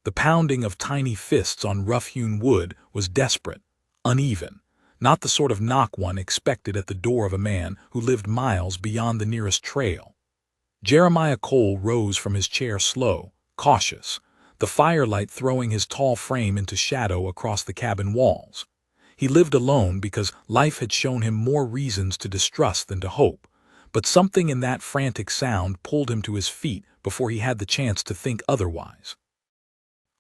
The pounding of tiny fists on rough-hewn wood was desperate, uneven, not the sort of knock one expected at the door of a man who lived miles beyond the nearest trail. Jeremiah Cole rose from his chair slow, cautious, the firelight throwing his tall frame into shadow across the cabin walls. He lived alone because life had shown him more reasons to distrust than to hope, but something in that frantic sound pulled him to his feet before he had the chance to think otherwise.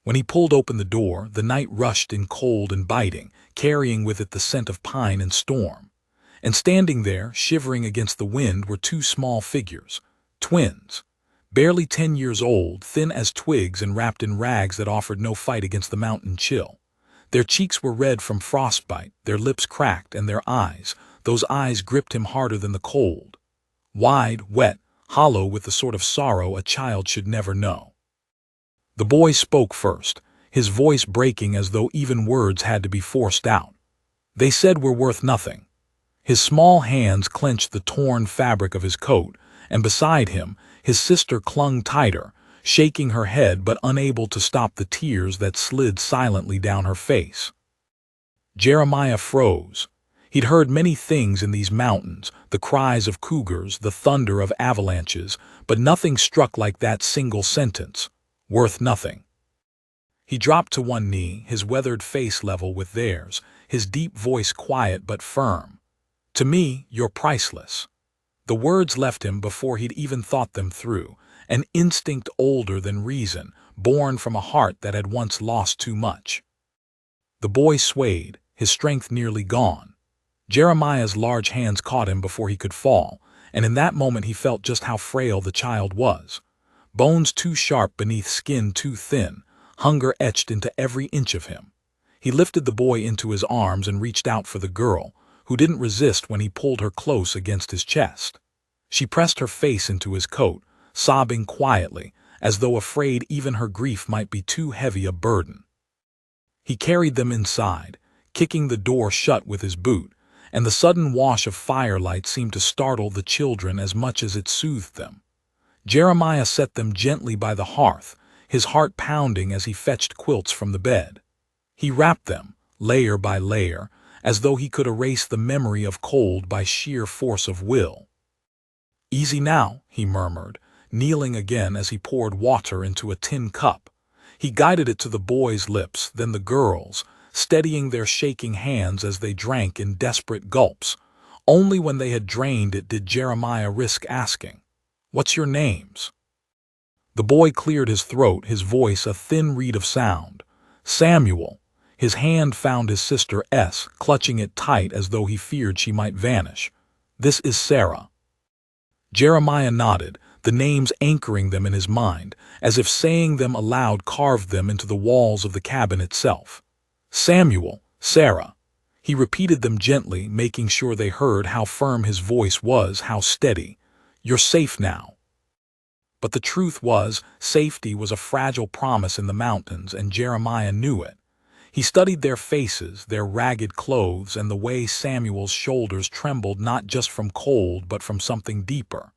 When he pulled open the door, the night rushed in cold and biting, carrying with it the scent of pine and storm. And standing there, shivering against the wind, were two small figures, twins, barely 10 years old, thin as twigs and wrapped in rags that offered no fight against the mountain chill. Their cheeks were red from frostbite, their lips cracked, and their eyes, those eyes gripped him harder than the cold. Wide, wet, hollow with the sort of sorrow a child should never know. The boy spoke first, his voice breaking as though even words had to be forced out. "They said we're worth nothing." His small hands clenched the torn fabric of his coat, and beside him, his sister clung tighter, shaking her head but unable to stop the tears that slid silently down her face. Jeremiah froze. He'd heard many things in these mountains, the cries of cougars, the thunder of avalanches, but nothing struck like that single sentence. Worth nothing. He dropped to one knee, his weathered face level with theirs, his deep voice quiet but firm. "To me, you're priceless." The words left him before he'd even thought them through, an instinct older than reason, born from a heart that had once lost too much. The boy swayed, his strength nearly gone. Jeremiah's large hands caught him before he could fall, and in that moment he felt just how frail the child was. Bones too sharp beneath skin too thin, hunger etched into every inch of him. He lifted the boy into his arms and reached out for the girl, who didn't resist when he pulled her close against his chest. She pressed her face into his coat, sobbing quietly, as though afraid even her grief might be too heavy a burden. He carried them inside, kicking the door shut with his boot, and the sudden wash of firelight seemed to startle the children as much as it soothed them. Jeremiah set them gently by the hearth, his heart pounding as he fetched quilts from the bed. He wrapped them, layer by layer, as though he could erase the memory of cold by sheer force of will. "Easy now," he murmured, kneeling again as he poured water into a tin cup. He guided it to the boy's lips, then the girl's, steadying their shaking hands as they drank in desperate gulps. Only when they had drained it did Jeremiah risk asking, "What's your names?" The boy cleared his throat, his voice a thin reed of sound. "Samuel." His hand found his sister S, clutching it tight as though he feared she might vanish. "This is Sarah." Jeremiah nodded, the names anchoring them in his mind, as if saying them aloud carved them into the walls of the cabin itself. "Samuel, Sarah." He repeated them gently, making sure they heard how firm his voice was, how steady. "You're safe now." But the truth was, safety was a fragile promise in the mountains, and Jeremiah knew it. He studied their faces, their ragged clothes, and the way Samuel's shoulders trembled not just from cold but from something deeper.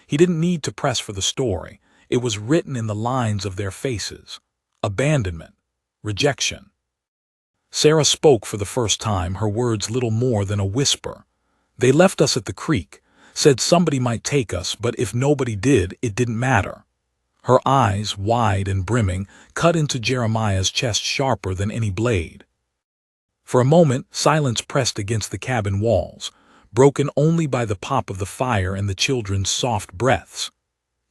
He didn't need to press for the story. It was written in the lines of their faces. Abandonment. Rejection. Sarah spoke for the first time, her words little more than a whisper. "They left us at the creek, said somebody might take us, but if nobody did, it didn't matter." Her eyes, wide and brimming, cut into Jeremiah's chest sharper than any blade. For a moment, silence pressed against the cabin walls, broken only by the pop of the fire and the children's soft breaths.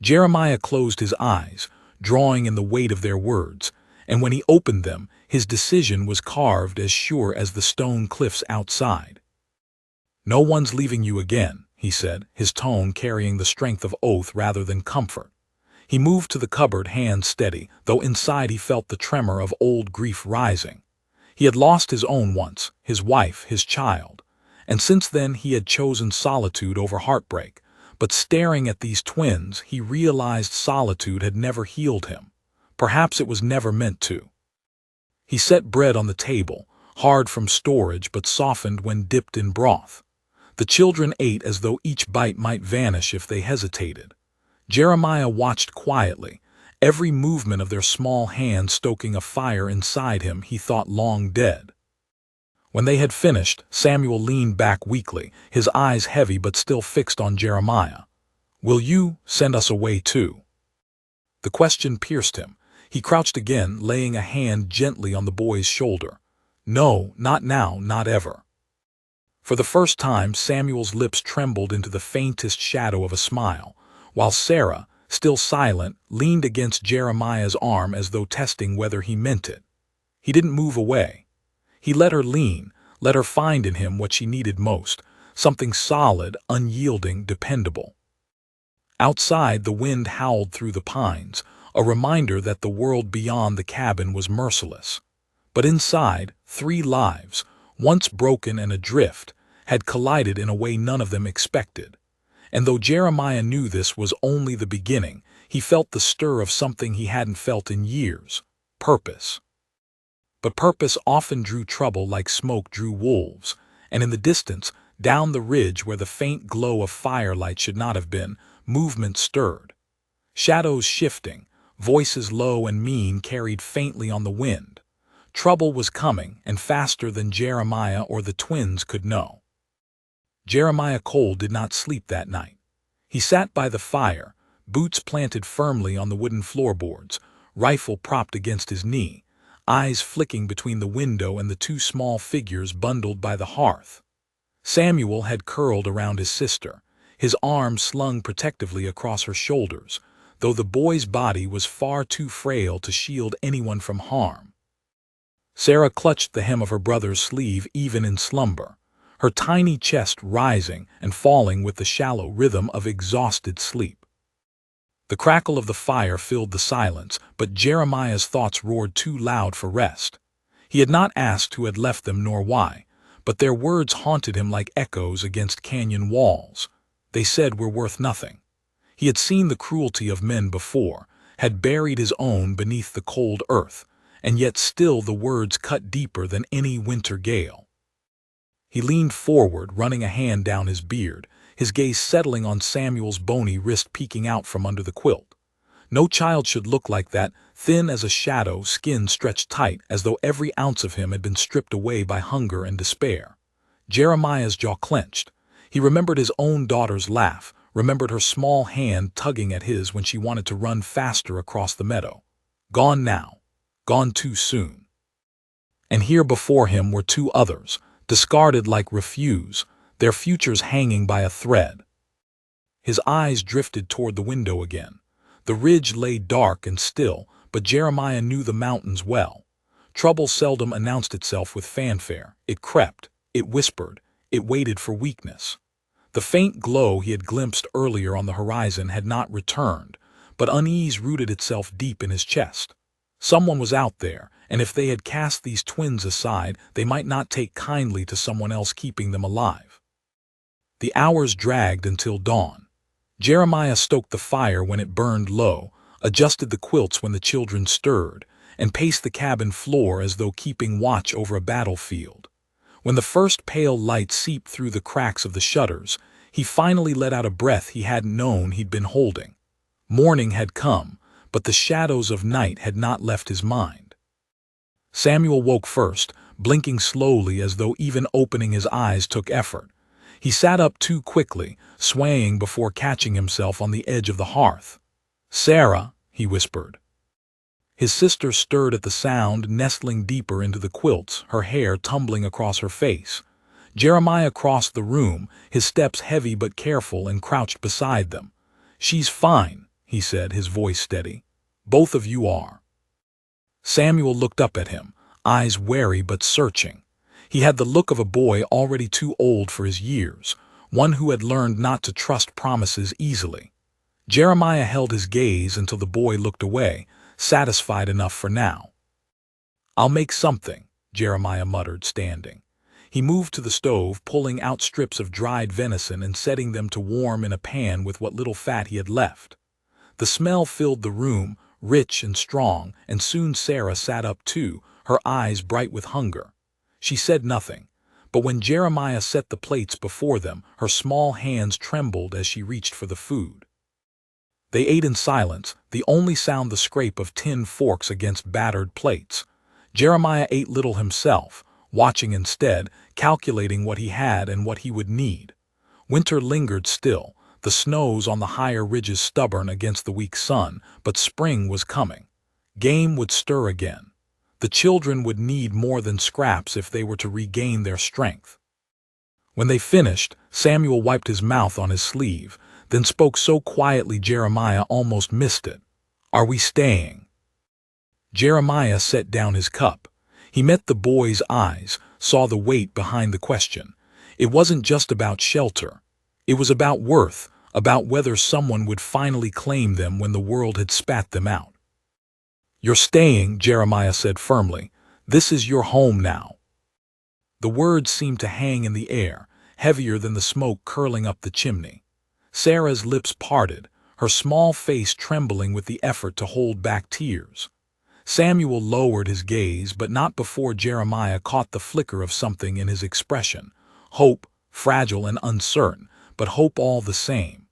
Jeremiah closed his eyes, drawing in the weight of their words, and when he opened them, his decision was carved as sure as the stone cliffs outside. "No one's leaving you again," he said, his tone carrying the strength of oath rather than comfort. He moved to the cupboard, hands steady, though inside he felt the tremor of old grief rising. He had lost his own once, his wife, his child, and since then he had chosen solitude over heartbreak. But staring at these twins, he realized solitude had never healed him. Perhaps it was never meant to. He set bread on the table, hard from storage but softened when dipped in broth. The children ate as though each bite might vanish if they hesitated. Jeremiah watched quietly, every movement of their small hands stoking a fire inside him he thought long dead. When they had finished, Samuel leaned back weakly, his eyes heavy but still fixed on Jeremiah. "Will you send us away too?" The question pierced him. He crouched again, laying a hand gently on the boy's shoulder. "No, not now, not ever." For the first time, Samuel's lips trembled into the faintest shadow of a smile, while Sarah, still silent, leaned against Jeremiah's arm as though testing whether he meant it. He didn't move away. He let her lean, let her find in him what she needed most, something solid, unyielding, dependable. Outside, the wind howled through the pines, a reminder that the world beyond the cabin was merciless. But inside, 3 lives, once broken and adrift, had collided in a way none of them expected. And though Jeremiah knew this was only the beginning, he felt the stir of something he hadn't felt in years: purpose. But purpose often drew trouble like smoke drew wolves, and in the distance, down the ridge where the faint glow of firelight should not have been, movement stirred. Shadows shifting, voices low and mean carried faintly on the wind. Trouble was coming, and faster than Jeremiah or the twins could know. Jeremiah Cole did not sleep that night. He sat by the fire, boots planted firmly on the wooden floorboards, rifle propped against his knee, eyes flicking between the window and the 2 small figures bundled by the hearth. Samuel had curled around his sister, his arms slung protectively across her shoulders, though the boy's body was far too frail to shield anyone from harm. Sarah clutched the hem of her brother's sleeve even in slumber, her tiny chest rising and falling with the shallow rhythm of exhausted sleep. The crackle of the fire filled the silence, but Jeremiah's thoughts roared too loud for rest. He had not asked who had left them nor why, but their words haunted him like echoes against canyon walls. They said we're worth nothing. He had seen the cruelty of men before, had buried his own beneath the cold earth, and yet still the words cut deeper than any winter gale. He leaned forward, running a hand down his beard, his gaze settling on Samuel's bony wrist peeking out from under the quilt. No child should look like that, thin as a shadow, skin stretched tight as though every ounce of him had been stripped away by hunger and despair. Jeremiah's jaw clenched. He remembered his own daughter's laugh, remembered her small hand tugging at his when she wanted to run faster across the meadow. Gone now. Gone too soon. And here before him were 2 others, discarded like refuse, their futures hanging by a thread. His eyes drifted toward the window again. The ridge lay dark and still, but Jeremiah knew the mountains well. Trouble seldom announced itself with fanfare. It crept, it whispered, it waited for weakness. The faint glow he had glimpsed earlier on the horizon had not returned, but unease rooted itself deep in his chest. Someone was out there, and if they had cast these twins aside, they might not take kindly to someone else keeping them alive. The hours dragged until dawn. Jeremiah stoked the fire when it burned low, adjusted the quilts when the children stirred, and paced the cabin floor as though keeping watch over a battlefield. When the first pale light seeped through the cracks of the shutters, he finally let out a breath he hadn't known he'd been holding. Morning had come, but the shadows of night had not left his mind. Samuel woke first, blinking slowly as though even opening his eyes took effort. He sat up too quickly, swaying before catching himself on the edge of the hearth. "Sarah," he whispered. His sister stirred at the sound, nestling deeper into the quilts, her hair tumbling across her face. Jeremiah crossed the room, his steps heavy but careful, and crouched beside them. "She's fine," he said, his voice steady. "Both of you are." Samuel looked up at him, eyes wary but searching. He had the look of a boy already too old for his years, one who had learned not to trust promises easily. Jeremiah held his gaze until the boy looked away, satisfied enough for now. "I'll make something," Jeremiah muttered, standing. He moved to the stove, pulling out strips of dried venison and setting them to warm in a pan with what little fat he had left. The smell filled the room, rich and strong, and soon Sarah sat up too, her eyes bright with hunger. She said nothing, but when Jeremiah set the plates before them, her small hands trembled as she reached for the food. They ate in silence, the only sound the scrape of tin forks against battered plates. Jeremiah ate little himself, watching instead, calculating what he had and what he would need. Winter lingered still, the snows on the higher ridges stubborn against the weak sun, but spring was coming. Game would stir again. The children would need more than scraps if they were to regain their strength. When they finished, Samuel wiped his mouth on his sleeve, then spoke so quietly Jeremiah almost missed it. "Are we staying?" Jeremiah set down his cup. He met the boy's eyes, saw the weight behind the question. It wasn't just about shelter. It was about worth, about whether someone would finally claim them when the world had spat them out. "You're staying," Jeremiah said firmly. "This is your home now." The words seemed to hang in the air, heavier than the smoke curling up the chimney. Sarah's lips parted, her small face trembling with the effort to hold back tears. Samuel lowered his gaze, but not before Jeremiah caught the flicker of something in his expression. Hope, fragile and uncertain, but hope all the same.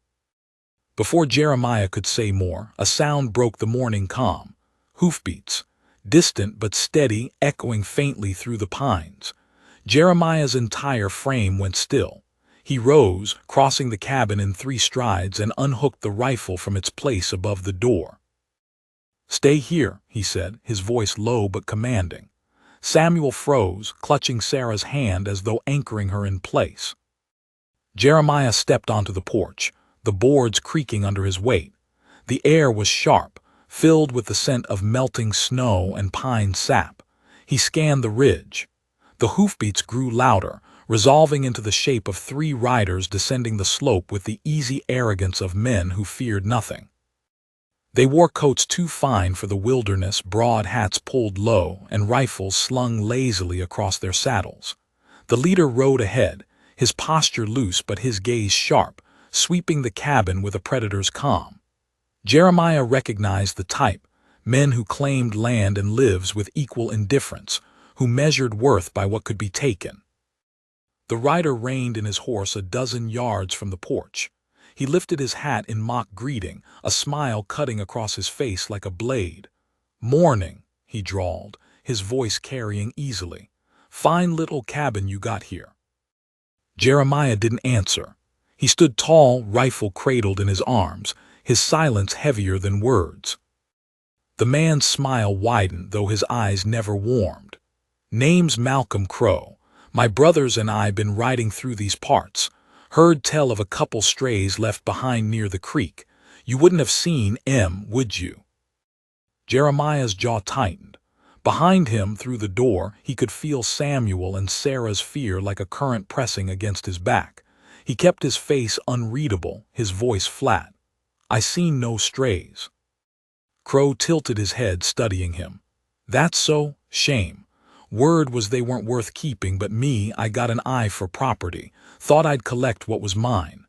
Before Jeremiah could say more, a sound broke the morning calm. Hoofbeats, distant but steady, echoing faintly through the pines. Jeremiah's entire frame went still. He rose, crossing the cabin in 3 strides, and unhooked the rifle from its place above the door. "Stay here," he said, his voice low but commanding. Samuel froze, clutching Sarah's hand as though anchoring her in place. Jeremiah stepped onto the porch, the boards creaking under his weight. The air was sharp, filled with the scent of melting snow and pine sap. He scanned the ridge. The hoofbeats grew louder, resolving into the shape of 3 riders descending the slope with the easy arrogance of men who feared nothing. They wore coats too fine for the wilderness, broad hats pulled low, and rifles slung lazily across their saddles. The leader rode ahead, his posture loose but his gaze sharp, sweeping the cabin with a predator's calm. Jeremiah recognized the type, men who claimed land and lives with equal indifference, who measured worth by what could be taken. The rider reined in his horse a dozen yards from the porch. He lifted his hat in mock greeting, a smile cutting across his face like a blade. "Morning," he drawled, his voice carrying easily. "Fine little cabin you got here." Jeremiah didn't answer. He stood tall, rifle cradled in his arms, his silence heavier than words. The man's smile widened, though his eyes never warmed. "Name's Malcolm Crow. My brothers and I been riding through these parts. Heard tell of a couple strays left behind near the creek. You wouldn't have seen 'em, would you?" Jeremiah's jaw tightened. Behind him, through the door, he could feel Samuel and Sarah's fear like a current pressing against his back. He kept his face unreadable, his voice flat. "I seen no strays." Crow tilted his head, studying him. "That's so? Shame. Word was they weren't worth keeping, but me, I got an eye for property. Thought I'd collect what was mine."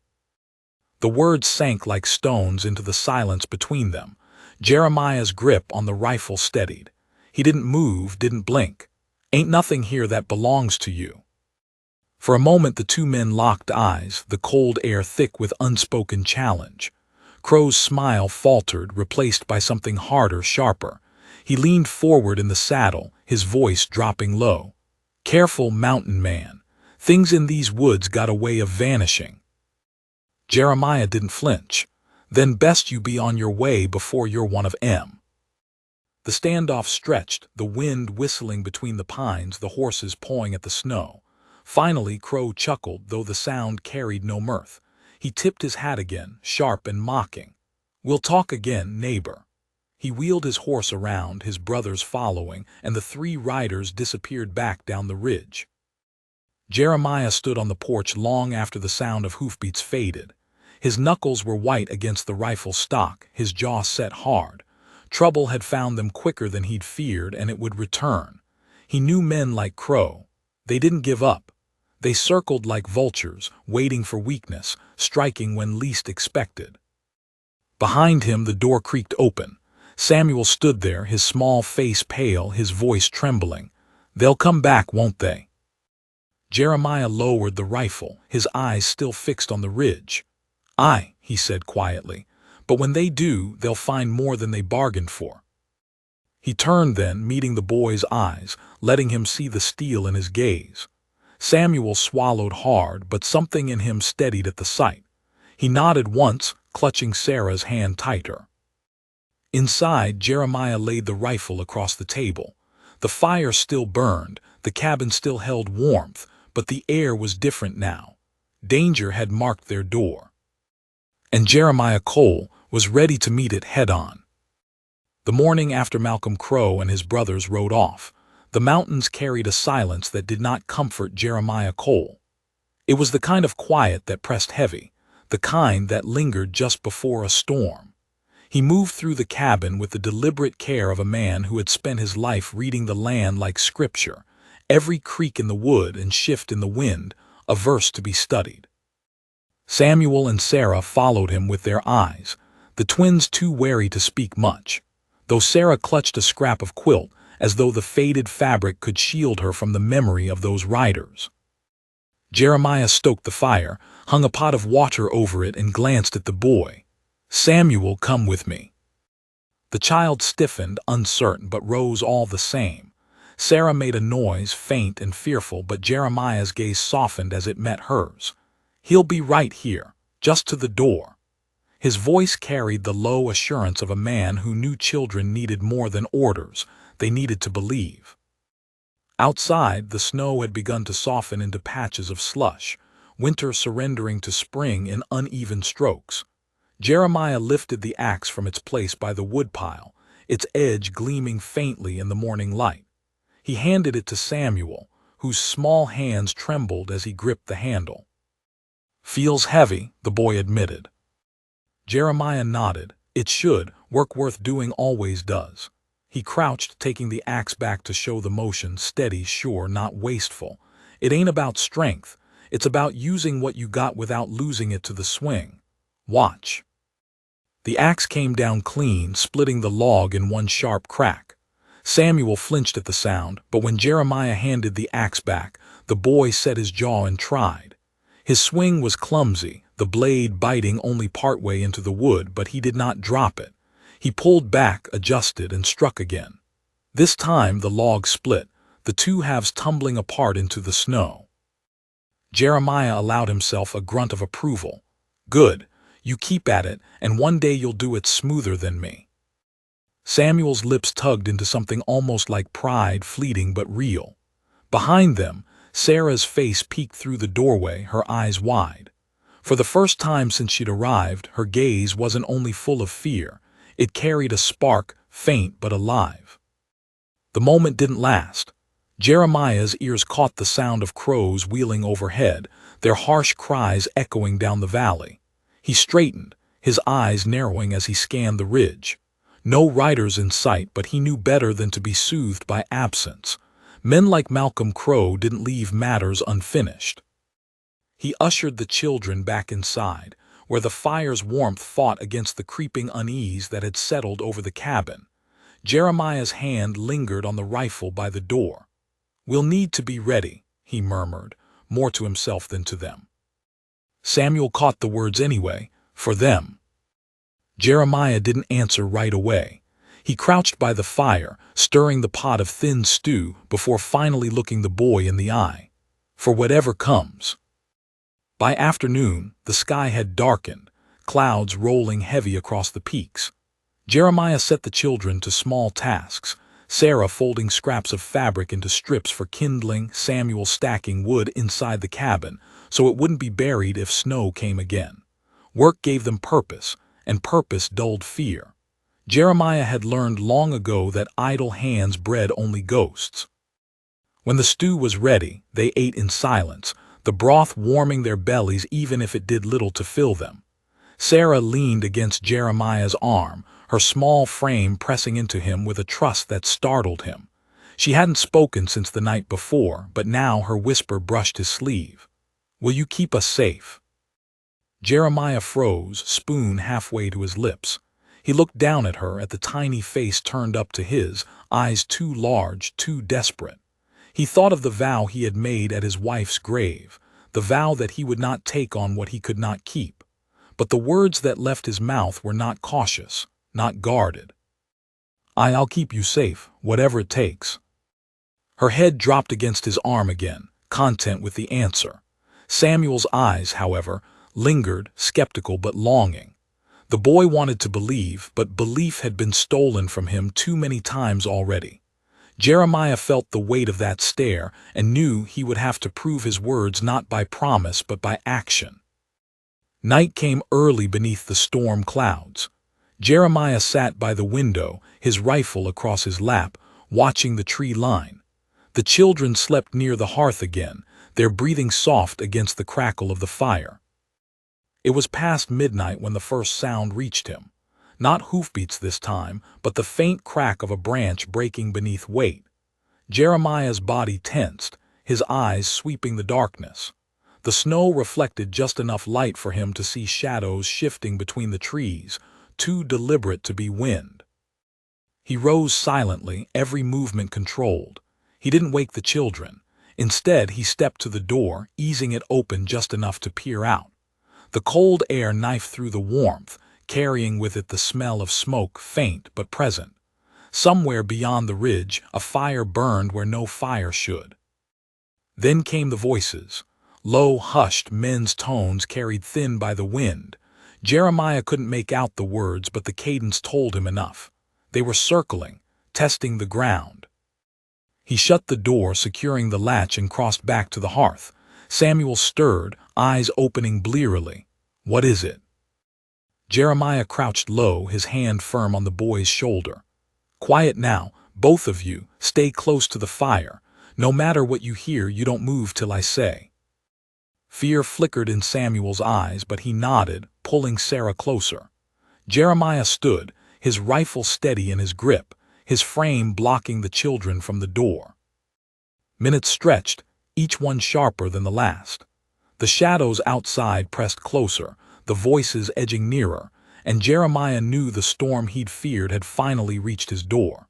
The words sank like stones into the silence between them. Jeremiah's grip on the rifle steadied. He didn't move, didn't blink. "Ain't nothing here that belongs to you." For a moment the 2 men locked eyes, the cold air thick with unspoken challenge. Crow's smile faltered, replaced by something harder, sharper. He leaned forward in the saddle, his voice dropping low. "Careful, mountain man. Things in these woods got a way of vanishing." Jeremiah didn't flinch. "Then best you be on your way before you're one of 'em." The standoff stretched, the wind whistling between the pines, the horses pawing at the snow. Finally Crow chuckled, though the sound carried no mirth. He tipped his hat again, sharp and mocking. "We'll talk again, neighbor." He wheeled his horse around, his brothers following, and the 3 riders disappeared back down the ridge. Jeremiah stood on the porch long after the sound of hoofbeats faded. His knuckles were white against the rifle stock, his jaw set hard. Trouble had found them quicker than he'd feared, and it would return. He knew men like Crow. They didn't give up. They circled like vultures, waiting for weakness, striking when least expected. Behind him the door creaked open. Samuel stood there, his small face pale, his voice trembling. "They'll come back, won't they?" Jeremiah lowered the rifle, his eyes still fixed on the ridge. "Aye," he said quietly, But when they do, they'll find more than they bargained for. He turned then, meeting the boy's eyes, letting him see the steel in his gaze. Samuel swallowed hard, but something in him steadied at the sight. He nodded once, clutching Sarah's hand tighter. Inside, Jeremiah laid the rifle across the table. The fire still burned, the cabin still held warmth, but the air was different now. Danger had marked their door. And Jeremiah Cole was ready to meet it head-on. The morning after Malcolm Crowe and his brothers rode off, the mountains carried a silence that did not comfort Jeremiah Cole. It was the kind of quiet that pressed heavy, the kind that lingered just before a storm. He moved through the cabin with the deliberate care of a man who had spent his life reading the land like scripture, every creak in the wood and shift in the wind, a verse to be studied. Samuel and Sarah followed him with their eyes, the twins too wary to speak much, though Sarah clutched a scrap of quilt as though the faded fabric could shield her from the memory of those riders. Jeremiah stoked the fire, hung a pot of water over it, and glanced at the boy. "Samuel, come with me." The child stiffened, uncertain, but rose all the same. Sarah made a noise, faint and fearful, but Jeremiah's gaze softened as it met hers. "He'll be right here, just to the door." His voice carried the low assurance of a man who knew children needed more than orders, they needed to believe. Outside, the snow had begun to soften into patches of slush, winter surrendering to spring in uneven strokes. Jeremiah lifted the axe from its place by the woodpile, its edge gleaming faintly in the morning light. He handed it to Samuel, whose small hands trembled as he gripped the handle. "Feels heavy," the boy admitted. Jeremiah nodded. "It should. Work worth doing always does." He crouched, taking the axe back to show the motion, steady, sure, not wasteful. "It ain't about strength. It's about using what you got without losing it to the swing. Watch." The axe came down clean, splitting the log in one sharp crack. Samuel flinched at the sound, but when Jeremiah handed the axe back, the boy set his jaw and tried. His swing was clumsy, the blade biting only partway into the wood, but he did not drop it. He pulled back, adjusted, and struck again. This time the log split, the two halves tumbling apart into the snow. Jeremiah allowed himself a grunt of approval. "Good. You keep at it, and one day you'll do it smoother than me." Samuel's lips tugged into something almost like pride, fleeting but real. Behind them, Sarah's face peeked through the doorway, her eyes wide. For the first time since she'd arrived, her gaze wasn't only full of fear, it carried a spark, faint but alive. The moment didn't last. Jeremiah's ears caught the sound of crows wheeling overhead, their harsh cries echoing down the valley. He straightened, his eyes narrowing as he scanned the ridge. No riders in sight, but he knew better than to be soothed by absence. Men like Malcolm Crowe didn't leave matters unfinished. He ushered the children back inside, where the fire's warmth fought against the creeping unease that had settled over the cabin. Jeremiah's hand lingered on the rifle by the door. "We'll need to be ready," he murmured, more to himself than to them. Samuel caught the words anyway, "for them." Jeremiah didn't answer right away. He crouched by the fire, stirring the pot of thin stew before finally looking the boy in the eye. "For whatever comes." By afternoon, the sky had darkened, clouds rolling heavy across the peaks. Jeremiah set the children to small tasks, Sarah folding scraps of fabric into strips for kindling, Samuel stacking wood inside the cabin so it wouldn't be buried if snow came again. Work gave them purpose, and purpose dulled fear. Jeremiah had learned long ago that idle hands bred only ghosts. When the stew was ready, they ate in silence, the broth warming their bellies even if it did little to fill them. Sarah leaned against Jeremiah's arm, her small frame pressing into him with a trust that startled him. She hadn't spoken since the night before, but now her whisper brushed his sleeve. "Will you keep us safe?" Jeremiah froze, spoon halfway to his lips. He looked down at her, at the tiny face turned up to his, eyes too large, too desperate. He thought of the vow he had made at his wife's grave, the vow that he would not take on what he could not keep. but the words that left his mouth were not cautious, not guarded. I'll keep you safe, whatever it takes." Her head dropped against his arm again, content with the answer. Samuel's eyes, however, lingered, skeptical but longing. The boy wanted to believe, but belief had been stolen from him too many times already. Jeremiah felt the weight of that stare and knew he would have to prove his words not by promise but by action. Night came early beneath the storm clouds. Jeremiah sat by the window, his rifle across his lap, watching the tree line. The children slept near the hearth again, their breathing soft against the crackle of the fire. It was past midnight when the first sound reached him. Not hoofbeats this time, but the faint crack of a branch breaking beneath weight. Jeremiah's body tensed, his eyes sweeping the darkness. The snow reflected just enough light for him to see shadows shifting between the trees, too deliberate to be wind. He rose silently, every movement controlled. He didn't wake the children. Instead, he stepped to the door, easing it open just enough to peer out. The cold air knifed through the warmth, carrying with it the smell of smoke, faint but present. Somewhere beyond the ridge, a fire burned where no fire should. Then came the voices. Low, hushed men's tones carried thin by the wind. Jeremiah couldn't make out the words, but the cadence told him enough. They were circling, testing the ground. He shut the door, securing the latch, and crossed back to the hearth. Samuel stirred, eyes opening blearily. "What is it?" Jeremiah crouched low, his hand firm on the boy's shoulder. "Quiet now, both of you. Stay close to the fire. No matter what you hear, you don't move till I say." Fear flickered in Samuel's eyes, but he nodded, pulling Sarah closer. Jeremiah stood, his rifle steady in his grip, his frame blocking the children from the door. Minutes stretched, each one sharper than the last. The shadows outside pressed closer, the voices edging nearer, and Jeremiah knew the storm he'd feared had finally reached his door.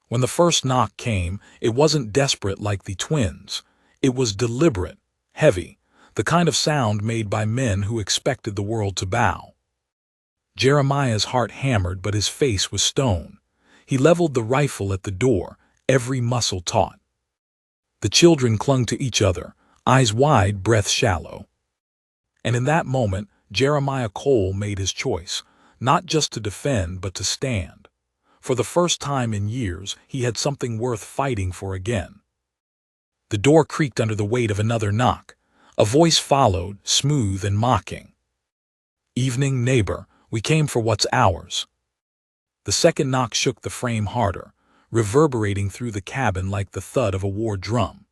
When the first knock came, it wasn't desperate like the twins. It was deliberate, heavy, the kind of sound made by men who expected the world to bow. Jeremiah's heart hammered, but his face was stone. He leveled the rifle at the door, every muscle taut. The children clung to each other, eyes wide, breath shallow. And in that moment, Jeremiah Cole made his choice, not just to defend, but to stand. For the first time in years, he had something worth fighting for again. The door creaked under the weight of another knock. A voice followed, smooth and mocking. "Evening, neighbor. We came for what's ours." The second knock shook the frame harder, reverberating through the cabin like the thud of a war drum.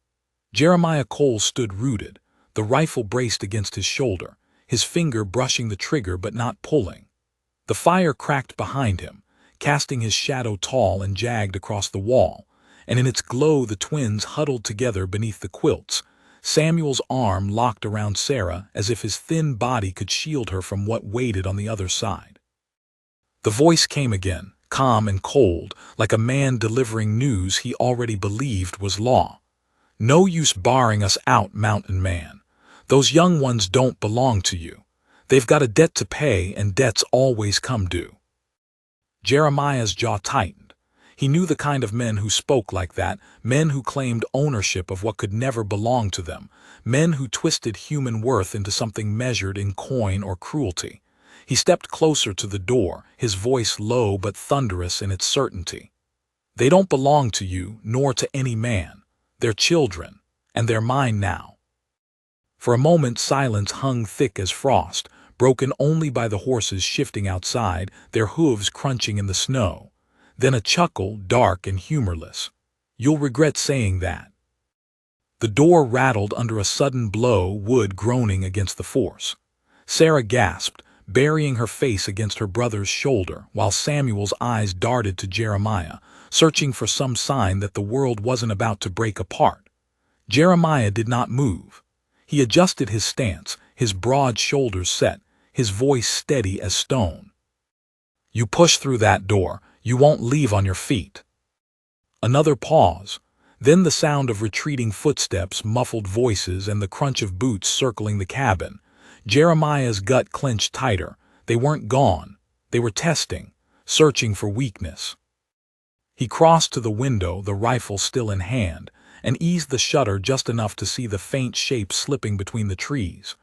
Jeremiah Cole stood rooted, the rifle braced against his shoulder, his finger brushing the trigger but not pulling. The fire cracked behind him, casting his shadow tall and jagged across the wall, and in its glow the twins huddled together beneath the quilts, Samuel's arm locked around Sarah as if his thin body could shield her from what waited on the other side. The voice came again, calm and cold, like a man delivering news he already believed was law. "No use barring us out, mountain man. Those young ones don't belong to you. They've got a debt to pay, and debts always come due." Jeremiah's jaw tightened. He knew the kind of men who spoke like that, men who claimed ownership of what could never belong to them, men who twisted human worth into something measured in coin or cruelty. He stepped closer to the door, his voice low but thunderous in its certainty. "They don't belong to you, nor to any man. They're children, and they're mine now." For a moment silence hung thick as frost, broken only by the horses shifting outside, their hooves crunching in the snow. Then a chuckle, dark and humorless. "You'll regret saying that." The door rattled under a sudden blow, wood groaning against the force. Sarah gasped, burying her face against her brother's shoulder, while Samuel's eyes darted to Jeremiah, searching for some sign that the world wasn't about to break apart. Jeremiah did not move. He adjusted his stance, his broad shoulders set, his voice steady as stone. "You push through that door, you won't leave on your feet." Another pause, then the sound of retreating footsteps, muffled voices, and the crunch of boots circling the cabin. Jeremiah's gut clenched tighter. They weren't gone. They were testing, searching for weakness. He crossed to the window, the rifle still in hand, and eased the shutter just enough to see the faint shape slipping between the trees.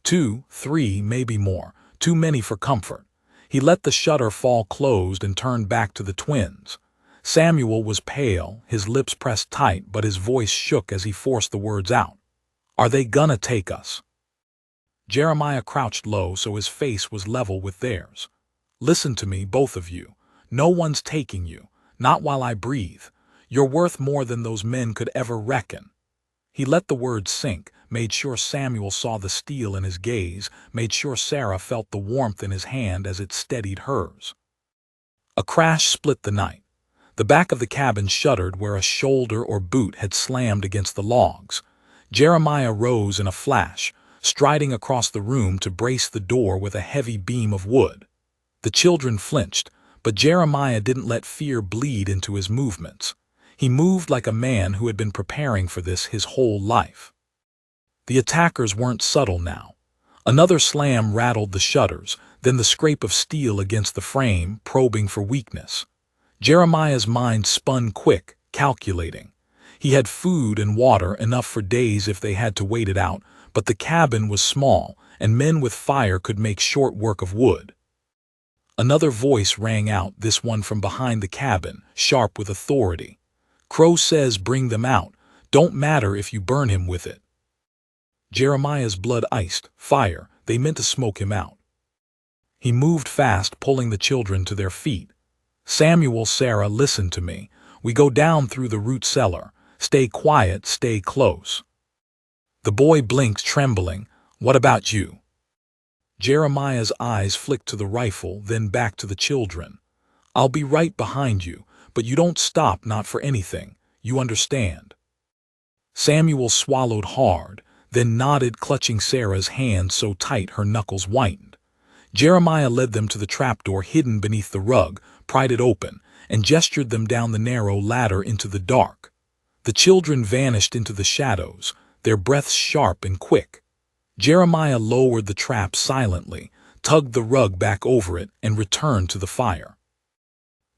2, 3, maybe more, too many for comfort. He let the shutter fall closed and turned back to the twins. Samuel was pale, his lips pressed tight, but his voice shook as he forced the words out. "Are they gonna take us?" Jeremiah crouched low so his face was level with theirs. "Listen to me, both of you. No one's taking you. Not while I breathe. You're worth more than those men could ever reckon." He let the words sink, made sure Samuel saw the steel in his gaze, made sure Sarah felt the warmth in his hand as it steadied hers. A crash split the night. The back of the cabin shuddered where a shoulder or boot had slammed against the logs. Jeremiah rose in a flash, striding across the room to brace the door with a heavy beam of wood. The children flinched, but Jeremiah didn't let fear bleed into his movements. He moved like a man who had been preparing for this his whole life. The attackers weren't subtle now. Another slam rattled the shutters, then the scrape of steel against the frame, probing for weakness. Jeremiah's mind spun quick, calculating. He had food and water enough for days if they had to wait it out, but the cabin was small, and men with fire could make short work of wood. Another voice rang out, this one from behind the cabin, sharp with authority. "Crow says bring them out. Don't matter if you burn him with it." Jeremiah's blood iced. Fire. They meant to smoke him out. He moved fast, pulling the children to their feet. "Samuel, Sarah, listen to me. We go down through the root cellar. Stay quiet, stay close." The boy blinked, trembling. "What about you?" Jeremiah's eyes flicked to the rifle, then back to the children. "I'll be right behind you, but you don't stop, not for anything. You understand?" Samuel swallowed hard, then nodded, clutching Sarah's hand so tight her knuckles whitened. Jeremiah led them to the trapdoor hidden beneath the rug, pried it open, and gestured them down the narrow ladder into the dark. The children vanished into the shadows, their breaths sharp and quick. Jeremiah lowered the trap silently, tugged the rug back over it, and returned to the fire.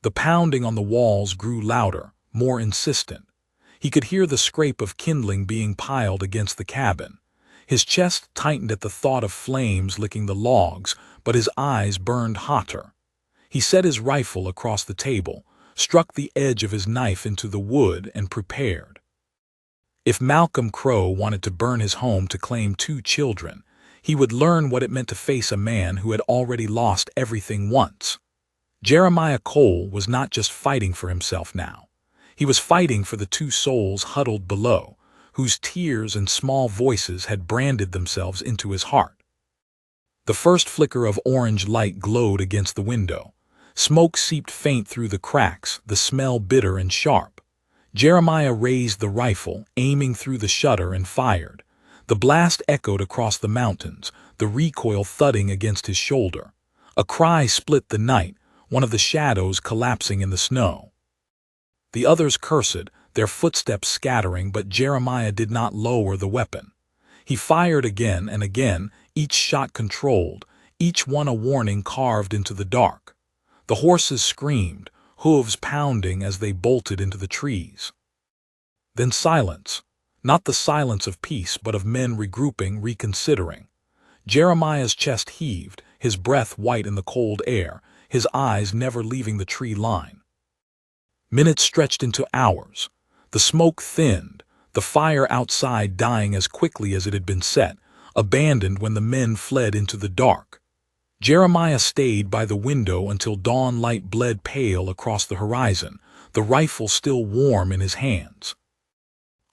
The pounding on the walls grew louder, more insistent. He could hear the scrape of kindling being piled against the cabin. His chest tightened at the thought of flames licking the logs, but his eyes burned hotter. He set his rifle across the table, struck the edge of his knife into the wood, and prepared. If Malcolm Crow wanted to burn his home to claim 2 children, he would learn what it meant to face a man who had already lost everything once. Jeremiah Cole was not just fighting for himself now. He was fighting for the 2 souls huddled below, whose tears and small voices had branded themselves into his heart. The first flicker of orange light glowed against the window. Smoke seeped faint through the cracks, the smell bitter and sharp. Jeremiah raised the rifle, aiming through the shutter, and fired. The blast echoed across the mountains, the recoil thudding against his shoulder. A cry split the night, one of the shadows collapsing in the snow. The others cursed, their footsteps scattering, but Jeremiah did not lower the weapon. He fired again and again, each shot controlled, each one a warning carved into the dark. The horses screamed, hooves pounding as they bolted into the trees. Then silence, not the silence of peace, but of men regrouping, reconsidering. Jeremiah's chest heaved, his breath white in the cold air, his eyes never leaving the tree line. Minutes stretched into hours. The smoke thinned, the fire outside dying as quickly as it had been set, abandoned when the men fled into the dark. Jeremiah stayed by the window until dawn light bled pale across the horizon, the rifle still warm in his hands.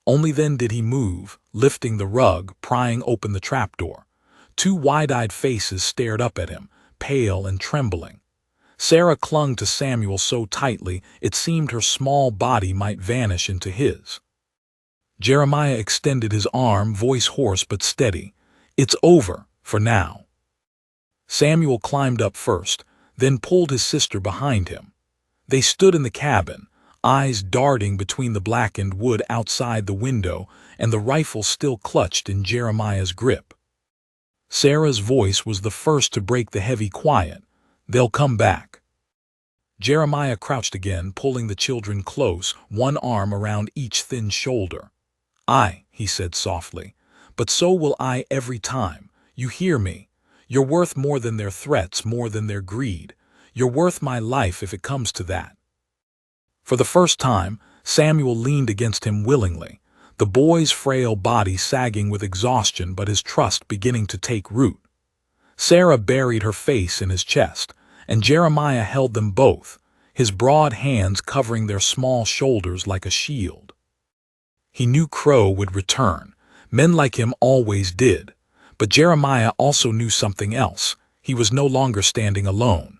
Only then did he move, lifting the rug, prying open the trapdoor. 2 wide-eyed faces stared up at him, pale and trembling. Sarah clung to Samuel so tightly it seemed her small body might vanish into his. Jeremiah extended his arm, voice hoarse but steady. "It's over, for now." Samuel climbed up first, then pulled his sister behind him. They stood in the cabin, eyes darting between the blackened wood outside the window and the rifle still clutched in Jeremiah's grip. Sarah's voice was the first to break the heavy quiet. "They'll come back." Jeremiah crouched again, pulling the children close, one arm around each thin shoulder. "I," he said softly, "but so will I every time. You hear me? You're worth more than their threats, more than their greed. You're worth my life if it comes to that." For the first time, Samuel leaned against him willingly, the boy's frail body sagging with exhaustion but his trust beginning to take root. Sarah buried her face in his chest, and Jeremiah held them both, his broad hands covering their small shoulders like a shield. He knew Crow would return. Men like him always did. But Jeremiah also knew something else. He was no longer standing alone.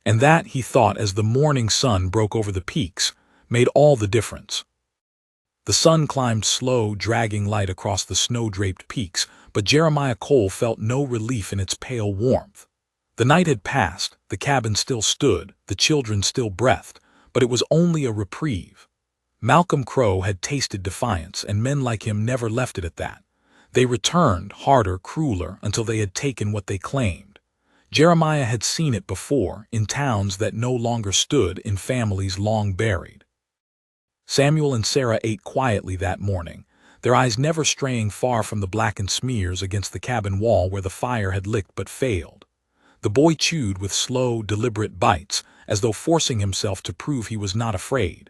And that, he thought as the morning sun broke over the peaks, made all the difference. The sun climbed slow, dragging light across the snow-draped peaks, but Jeremiah Cole felt no relief in its pale warmth. The night had passed, the cabin still stood, the children still breathed, but it was only a reprieve. Malcolm Crow had tasted defiance, and men like him never left it at that. They returned, harder, crueler, until they had taken what they claimed. Jeremiah had seen it before, in towns that no longer stood, in families long buried. Samuel and Sarah ate quietly that morning, their eyes never straying far from the blackened smears against the cabin wall where the fire had licked but failed. The boy chewed with slow, deliberate bites, as though forcing himself to prove he was not afraid.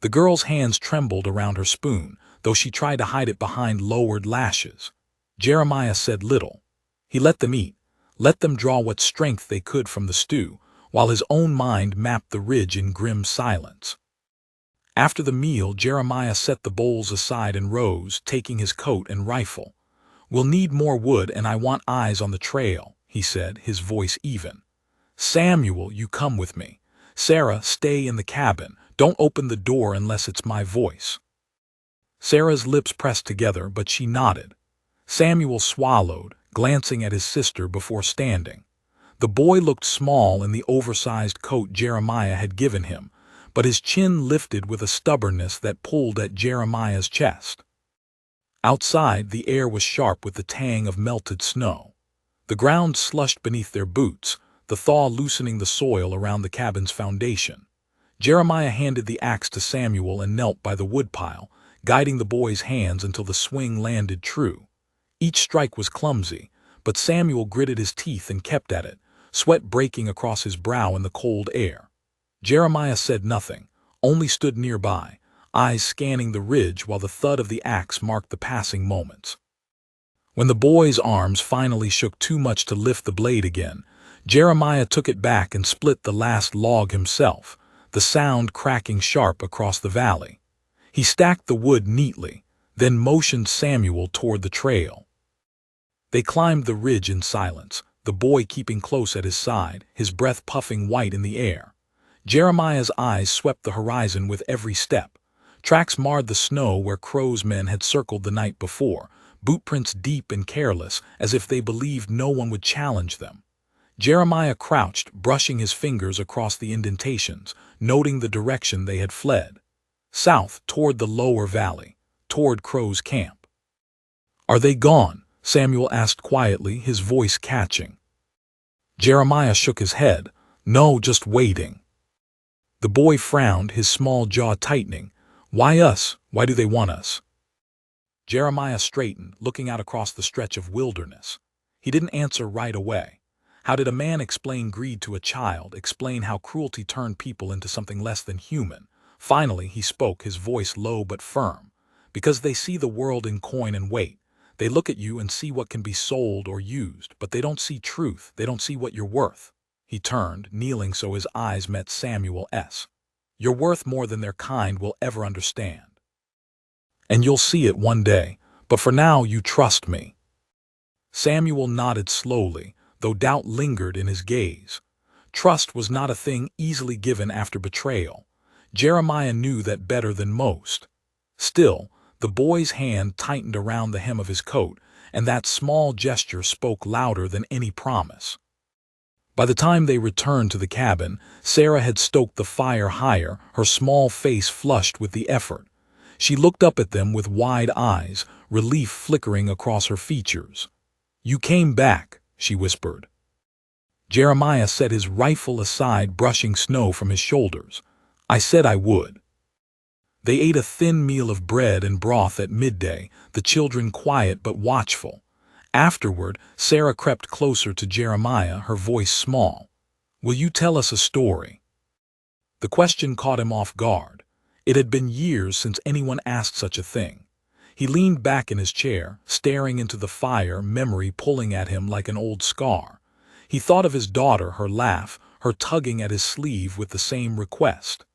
The girl's hands trembled around her spoon, though she tried to hide it behind lowered lashes. Jeremiah said little. He let them eat, let them draw what strength they could from the stew, while his own mind mapped the ridge in grim silence. After the meal, Jeremiah set the bowls aside and rose, taking his coat and rifle. "We'll need more wood, and I want eyes on the trail," he said, his voice even. "Samuel, you come with me. Sarah, stay in the cabin. Don't open the door unless it's my voice." Sarah's lips pressed together, but she nodded. Samuel swallowed, glancing at his sister before standing. The boy looked small in the oversized coat Jeremiah had given him, but his chin lifted with a stubbornness that pulled at Jeremiah's chest. Outside, the air was sharp with the tang of melted snow. The ground slushed beneath their boots, the thaw loosening the soil around the cabin's foundation. Jeremiah handed the axe to Samuel and knelt by the woodpile, guiding the boy's hands until the swing landed true. Each strike was clumsy, but Samuel gritted his teeth and kept at it, sweat breaking across his brow in the cold air. Jeremiah said nothing, only stood nearby, eyes scanning the ridge while the thud of the axe marked the passing moments. When the boy's arms finally shook too much to lift the blade again, Jeremiah took it back and split the last log himself, the sound cracking sharp across the valley. He stacked the wood neatly, then motioned Samuel toward the trail. They climbed the ridge in silence, the boy keeping close at his side, his breath puffing white in the air. Jeremiah's eyes swept the horizon with every step. Tracks marred the snow where Crow's men had circled the night before, bootprints deep and careless, as if they believed no one would challenge them. Jeremiah crouched, brushing his fingers across the indentations, noting the direction they had fled. South, toward the lower valley, toward Crow's camp. "Are they gone?" Samuel asked quietly, his voice catching. Jeremiah shook his head. "No, just waiting." The boy frowned, his small jaw tightening. "Why us? Why do they want us?" Jeremiah straightened, looking out across the stretch of wilderness. He didn't answer right away. How did a man explain greed to a child, explain how cruelty turned people into something less than human? Finally, he spoke, his voice low but firm. "Because they see the world in coin and weight. They look at you and see what can be sold or used, but they don't see truth, they don't see what you're worth." He turned, kneeling so his eyes met Samuel's. "You're worth more than their kind will ever understand. And you'll see it one day, but for now you trust me." Samuel nodded slowly, though doubt lingered in his gaze. Trust was not a thing easily given after betrayal. Jeremiah knew that better than most. Still, the boy's hand tightened around the hem of his coat, and that small gesture spoke louder than any promise. By the time they returned to the cabin, Sarah had stoked the fire higher, her small face flushed with the effort. She looked up at them with wide eyes, relief flickering across her features. "You came back," she whispered. Jeremiah set his rifle aside, brushing snow from his shoulders. "I said I would." They ate a thin meal of bread and broth at midday, the children quiet but watchful. Afterward, Sarah crept closer to Jeremiah, her voice small. "Will you tell us a story?" The question caught him off guard. It had been years since anyone asked such a thing. He leaned back in his chair, staring into the fire, memory pulling at him like an old scar. He thought of his daughter, her laugh, her tugging at his sleeve with the same request.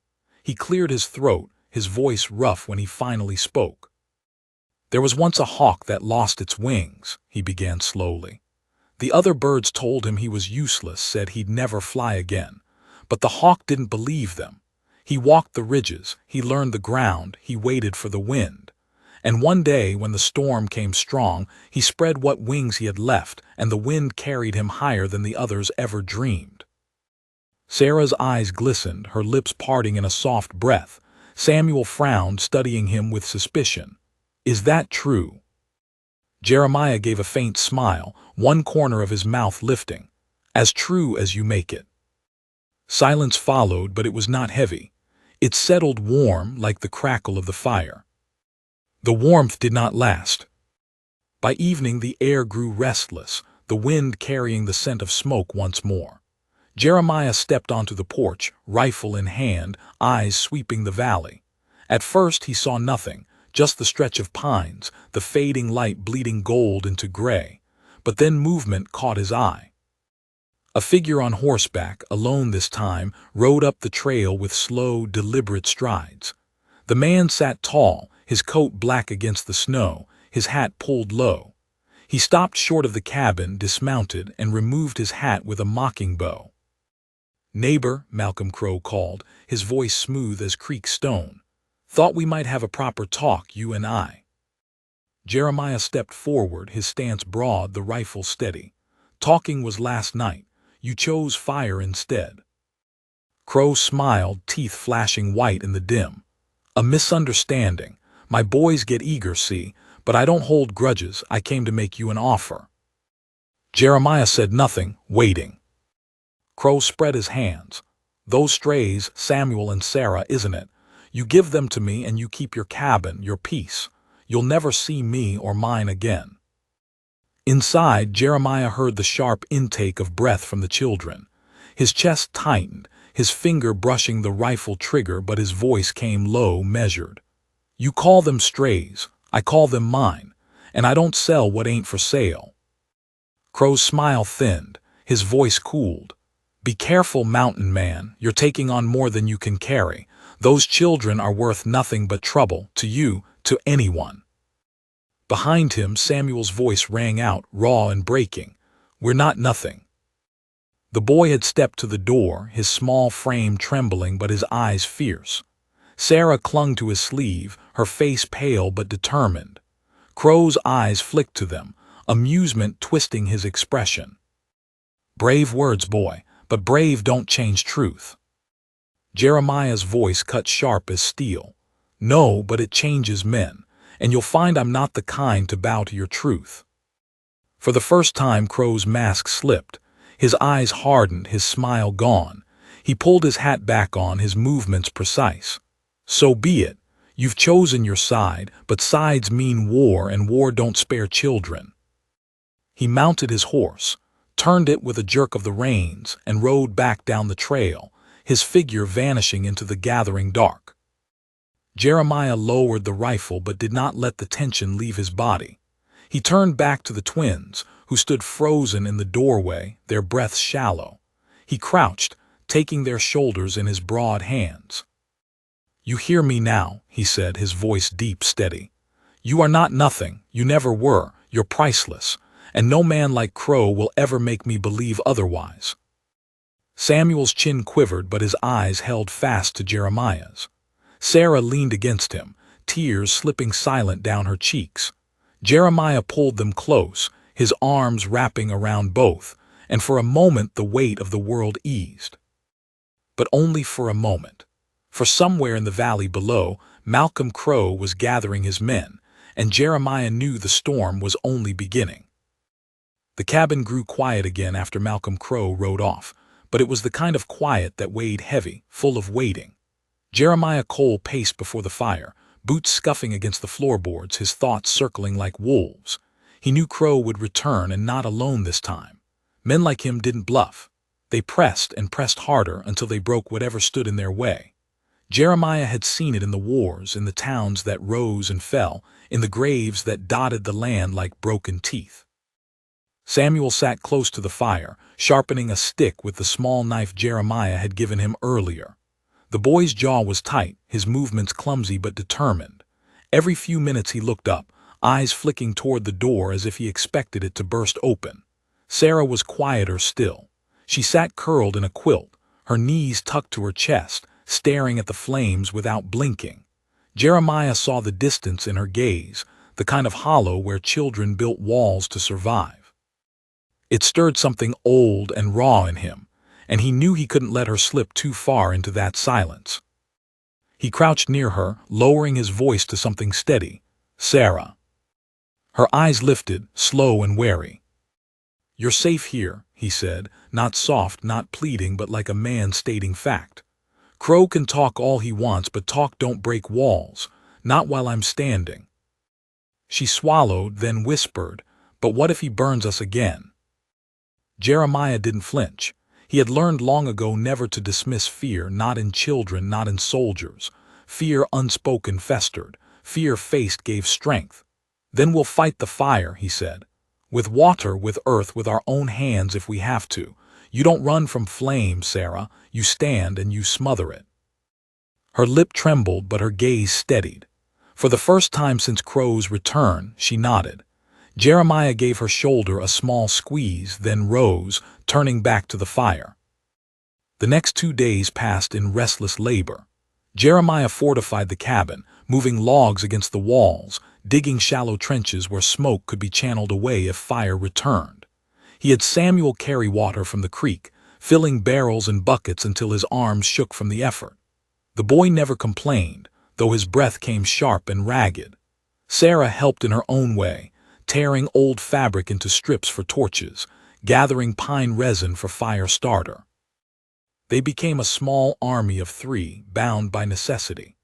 He cleared his throat, his voice rough when he finally spoke. "There was once a hawk that lost its wings," he began slowly. "The other birds told him he was useless, said he'd never fly again. But the hawk didn't believe them. He walked the ridges, he learned the ground, he waited for the wind. And one day, when the storm came strong, he spread what wings he had left, and the wind carried him higher than the others ever dreamed." Sarah's eyes glistened, her lips parting in a soft breath. Samuel frowned, studying him with suspicion. "Is that true?" Jeremiah gave a faint smile, one corner of his mouth lifting. "As true as you make it." Silence followed, but it was not heavy. It settled warm, like the crackle of the fire. The warmth did not last. By evening the air grew restless, the wind carrying the scent of smoke once more. Jeremiah stepped onto the porch, rifle in hand, eyes sweeping the valley. At first he saw nothing, just the stretch of pines, the fading light bleeding gold into gray. But then movement caught his eye. A figure on horseback, alone this time, rode up the trail with slow, deliberate strides. The man sat tall, his coat black against the snow, his hat pulled low. He stopped short of the cabin, dismounted, and removed his hat with a mocking bow. "Neighbor," Malcolm Crow called, his voice smooth as creek stone. "Thought we might have a proper talk, you and I." Jeremiah stepped forward, his stance broad, the rifle steady. "Talking was last night. You chose fire instead." Crow smiled, teeth flashing white in the dim. "A misunderstanding. My boys get eager, see, but I don't hold grudges. I came to make you an offer." Jeremiah said nothing, waiting. Crow spread his hands. "Those strays, Samuel and Sarah, isn't it? You give them to me and you keep your cabin, your peace. You'll never see me or mine again." Inside, Jeremiah heard the sharp intake of breath from the children. His chest tightened, his finger brushing the rifle trigger, but his voice came low, measured. "You call them strays, I call them mine, and I don't sell what ain't for sale." Crow's smile thinned, his voice cooled. "Be careful, mountain man, you're taking on more than you can carry. Those children are worth nothing but trouble, to you, to anyone." Behind him, Samuel's voice rang out, raw and breaking. "We're not nothing." The boy had stepped to the door, his small frame trembling but his eyes fierce. Sarah clung to his sleeve, her face pale but determined. Crow's eyes flicked to them, amusement twisting his expression. "Brave words, boy, but brave don't change truth." Jeremiah's voice cut sharp as steel. "No, but it changes men, and you'll find I'm not the kind to bow to your truth." For the first time, Crow's mask slipped. His eyes hardened, his smile gone. He pulled his hat back on, his movements precise. "So be it. You've chosen your side, but sides mean war, and war don't spare children." He mounted his horse, turned it with a jerk of the reins, and rode back down the trail, his figure vanishing into the gathering dark. Jeremiah lowered the rifle but did not let the tension leave his body. He turned back to the twins, who stood frozen in the doorway, their breaths shallow. He crouched, taking their shoulders in his broad hands. "You hear me now," he said, his voice deep, steady. "You are not nothing, you never were, you're priceless, and no man like Crow will ever make me believe otherwise." Samuel's chin quivered, but his eyes held fast to Jeremiah's. Sarah leaned against him, tears slipping silent down her cheeks. Jeremiah pulled them close, his arms wrapping around both, and for a moment the weight of the world eased. But only for a moment. For somewhere in the valley below, Malcolm Crow was gathering his men, and Jeremiah knew the storm was only beginning. The cabin grew quiet again after Malcolm Crow rode off, but it was the kind of quiet that weighed heavy, full of waiting. Jeremiah Cole paced before the fire, boots scuffing against the floorboards, his thoughts circling like wolves. He knew Crow would return, and not alone this time. Men like him didn't bluff. They pressed and pressed harder until they broke whatever stood in their way. Jeremiah had seen it in the wars, in the towns that rose and fell, in the graves that dotted the land like broken teeth. Samuel sat close to the fire, sharpening a stick with the small knife Jeremiah had given him earlier. The boy's jaw was tight, his movements clumsy but determined. Every few minutes he looked up, eyes flicking toward the door as if he expected it to burst open. Sarah was quieter still. She sat curled in a quilt, her knees tucked to her chest, staring at the flames without blinking. Jeremiah saw the distance in her gaze, the kind of hollow where children built walls to survive. It stirred something old and raw in him, and he knew he couldn't let her slip too far into that silence. He crouched near her, lowering his voice to something steady. "Sarah." Her eyes lifted, slow and wary. "You're safe here," he said, not soft, not pleading, but like a man stating fact. "Crow can talk all he wants, but talk don't break walls, not while I'm standing." She swallowed, then whispered, "But what if he burns us again?" Jeremiah didn't flinch. He had learned long ago never to dismiss fear, not in children, not in soldiers. Fear unspoken festered. Fear faced gave strength. "Then we'll fight the fire," he said. "With water, with earth, with our own hands if we have to. You don't run from flame, Sarah. You stand and you smother it." Her lip trembled, but her gaze steadied. For the first time since Crow's return, she nodded. Jeremiah gave her shoulder a small squeeze, then rose, turning back to the fire. The next 2 days passed in restless labor. Jeremiah fortified the cabin, moving logs against the walls, digging shallow trenches where smoke could be channeled away if fire returned. He had Samuel carry water from the creek, filling barrels and buckets until his arms shook from the effort. The boy never complained, though his breath came sharp and ragged. Sarah helped in her own way, tearing old fabric into strips for torches, gathering pine resin for fire starter. They became a small army of 3, bound by necessity.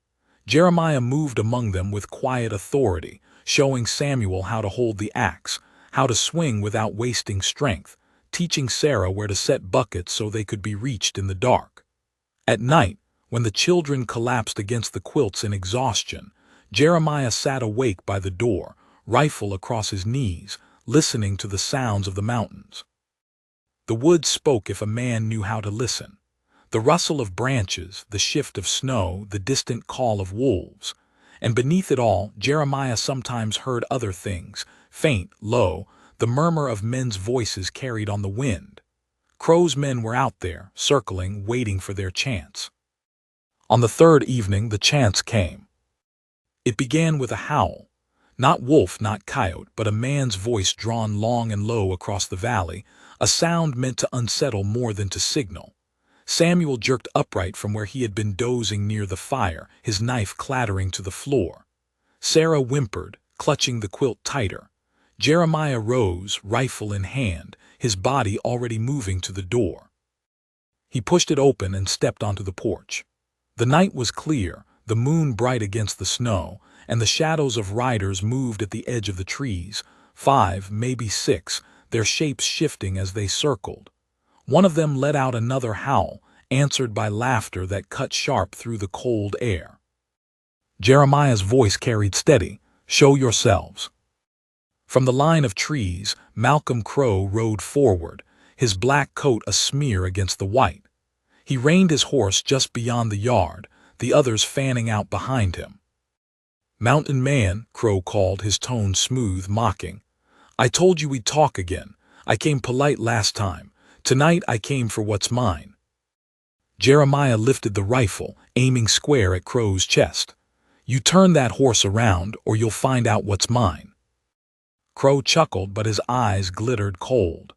Jeremiah moved among them with quiet authority, showing Samuel how to hold the axe, how to swing without wasting strength, teaching Sarah where to set buckets so they could be reached in the dark. At night, when the children collapsed against the quilts in exhaustion, Jeremiah sat awake by the door, rifle across his knees, listening to the sounds of the mountains. The woods spoke if a man knew how to listen. The rustle of branches, the shift of snow, the distant call of wolves. And beneath it all, Jeremiah sometimes heard other things, faint, low, the murmur of men's voices carried on the wind. Crow's men were out there, circling, waiting for their chance. On the 3rd evening, the chance came. It began with a howl. Not wolf, not coyote, but a man's voice drawn long and low across the valley, a sound meant to unsettle more than to signal. Samuel jerked upright from where he had been dozing near the fire, his knife clattering to the floor. Sarah whimpered, clutching the quilt tighter. Jeremiah rose, rifle in hand, his body already moving to the door. He pushed it open and stepped onto the porch. The night was clear, the moon bright against the snow, and the shadows of riders moved at the edge of the trees, 5, maybe 6, their shapes shifting as they circled. One of them let out another howl, answered by laughter that cut sharp through the cold air. Jeremiah's voice carried steady, "Show yourselves." From the line of trees, Malcolm Crow rode forward, his black coat a smear against the white. He reined his horse just beyond the yard, the others fanning out behind him. "Mountain man," Crow called, his tone smooth, mocking. "I told you we'd talk again. I came polite last time. Tonight I came for what's mine." Jeremiah lifted the rifle, aiming square at Crow's chest. "You turn that horse around, or you'll find out what's mine." Crow chuckled, but his eyes glittered cold.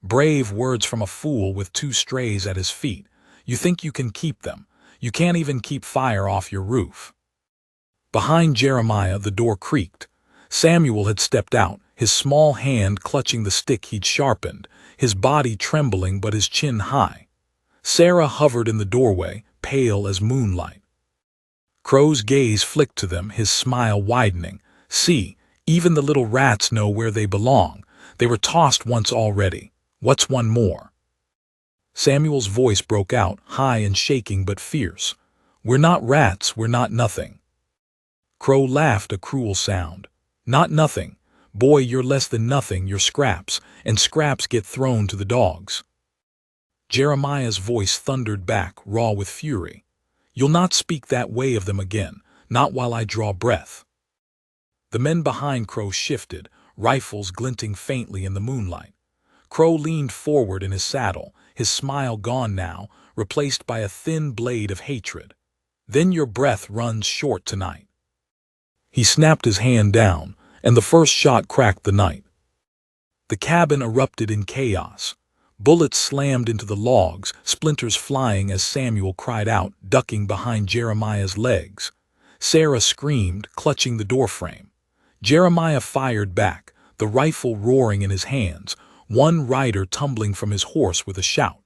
"Brave words from a fool with 2 strays at his feet. You think you can keep them. You can't even keep fire off your roof." Behind Jeremiah, the door creaked. Samuel had stepped out, his small hand clutching the stick he'd sharpened, his body trembling but his chin high. Sarah hovered in the doorway, pale as moonlight. Crow's gaze flicked to them, his smile widening. See, even the little rats know where they belong. They were tossed once already. What's one more? Samuel's voice broke out, high and shaking but fierce. We're not rats, we're not nothing. Crow laughed, a cruel sound. Not nothing. Boy, you're less than nothing, you're scraps, and scraps get thrown to the dogs. Jeremiah's voice thundered back, raw with fury. You'll not speak that way of them again, not while I draw breath. The men behind Crow shifted, rifles glinting faintly in the moonlight. Crow leaned forward in his saddle, his smile gone now, replaced by a thin blade of hatred. Then your breath runs short tonight. He snapped his hand down, and the first shot cracked the night. The cabin erupted in chaos. Bullets slammed into the logs, splinters flying as Samuel cried out, ducking behind Jeremiah's legs. Sarah screamed, clutching the doorframe. Jeremiah fired back, the rifle roaring in his hands, one rider tumbling from his horse with a shout.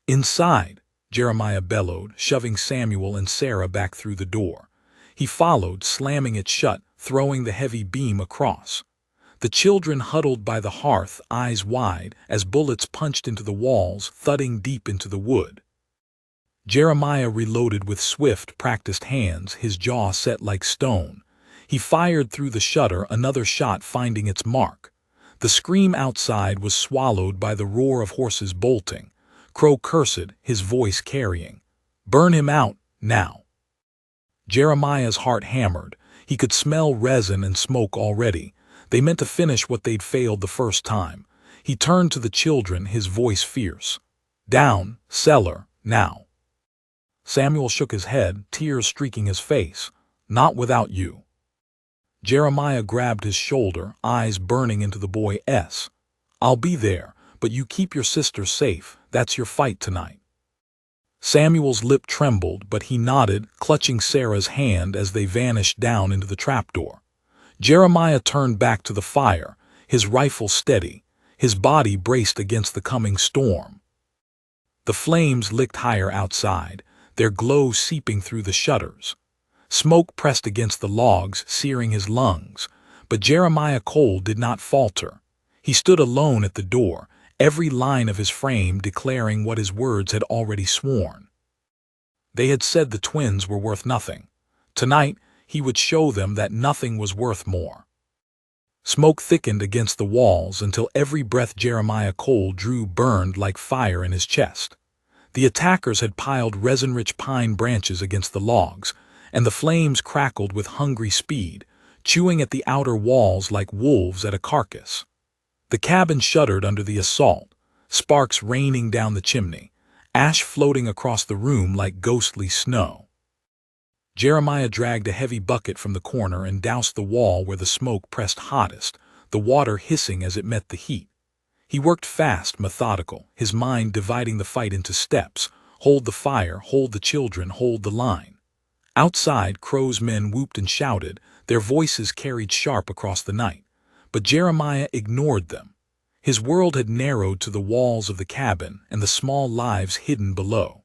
Inside, Jeremiah bellowed, shoving Samuel and Sarah back through the door. He followed, slamming it shut, throwing the heavy beam across. The children huddled by the hearth, eyes wide, as bullets punched into the walls, thudding deep into the wood. Jeremiah reloaded with swift, practiced hands, his jaw set like stone. He fired through the shutter, another shot finding its mark. The scream outside was swallowed by the roar of horses bolting. Crow cursed, his voice carrying. Burn him out, now. Jeremiah's heart hammered. He could smell resin and smoke already. They meant to finish what they'd failed the first time. He turned to the children, his voice fierce. Down, cellar, now. Samuel shook his head, tears streaking his face. Not without you. Jeremiah grabbed his shoulder, eyes burning into the boy's. I'll be there, but you keep your sister safe. That's your fight tonight. Samuel's lip trembled, but he nodded, clutching Sarah's hand as they vanished down into the trapdoor. Jeremiah turned back to the fire, his rifle steady, his body braced against the coming storm. The flames licked higher outside, their glow seeping through the shutters. Smoke pressed against the logs, searing his lungs, but Jeremiah Cole did not falter. He stood alone at the door, every line of his frame declaring what his words had already sworn. They had said the twins were worth nothing. Tonight, he would show them that nothing was worth more. Smoke thickened against the walls until every breath Jeremiah Cole drew burned like fire in his chest. The attackers had piled resin-rich pine branches against the logs, and the flames crackled with hungry speed, chewing at the outer walls like wolves at a carcass. The cabin shuddered under the assault, sparks raining down the chimney, ash floating across the room like ghostly snow. Jeremiah dragged a heavy bucket from the corner and doused the wall where the smoke pressed hottest, the water hissing as it met the heat. He worked fast, methodical, his mind dividing the fight into steps. Hold the fire, hold the children, hold the line. Outside, Crow's men whooped and shouted, their voices carried sharp across the night. But Jeremiah ignored them. His world had narrowed to the walls of the cabin and the small lives hidden below.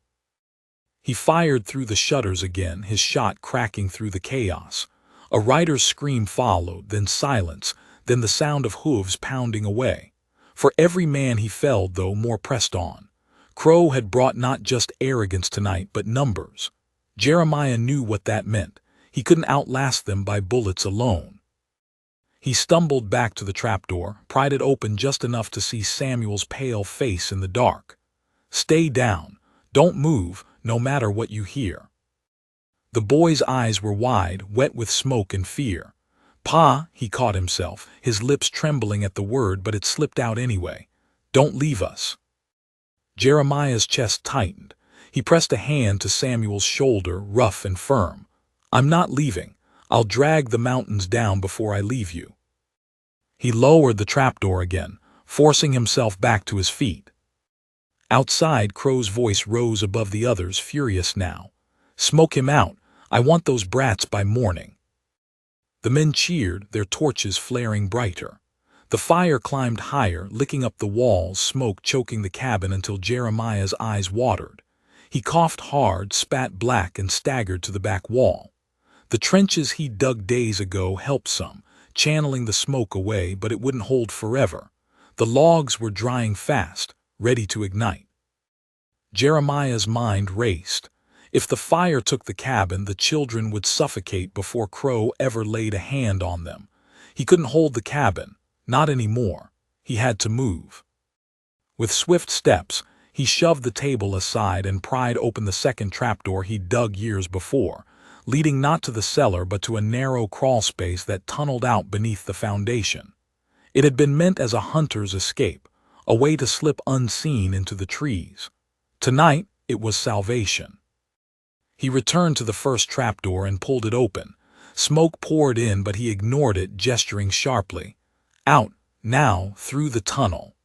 He fired through the shutters again, his shot cracking through the chaos. A rider's scream followed, then silence, then the sound of hooves pounding away. For every man he felled, though, more pressed on. Crow had brought not just arrogance tonight, but numbers. Jeremiah knew what that meant. He couldn't outlast them by bullets alone. He stumbled back to the trapdoor, pried it open just enough to see Samuel's pale face in the dark. Stay down. Don't move, no matter what you hear. The boy's eyes were wide, wet with smoke and fear. Pa, he caught himself, his lips trembling at the word, but it slipped out anyway. Don't leave us. Jeremiah's chest tightened. He pressed a hand to Samuel's shoulder, rough and firm. I'm not leaving. I'll drag the mountains down before I leave you. He lowered the trapdoor again, forcing himself back to his feet. Outside, Crow's voice rose above the others, furious now. Smoke him out. I want those brats by morning. The men cheered, their torches flaring brighter. The fire climbed higher, licking up the walls, smoke choking the cabin until Jeremiah's eyes watered. He coughed hard, spat black, and staggered to the back wall. The trenches he dug days ago helped some, channeling the smoke away, but it wouldn't hold forever. The logs were drying fast, ready to ignite. Jeremiah's mind raced. If the fire took the cabin, the children would suffocate before Crow ever laid a hand on them. He couldn't hold the cabin, not anymore. He had to move. With swift steps, he shoved the table aside and pried open the second trapdoor he'd dug years before, leading not to the cellar but to a narrow crawl space that tunneled out beneath the foundation. It had been meant as a hunter's escape, a way to slip unseen into the trees. Tonight, it was salvation. He returned to the first trapdoor and pulled it open. Smoke poured in, but he ignored it, gesturing sharply. Out, now, through the tunnel.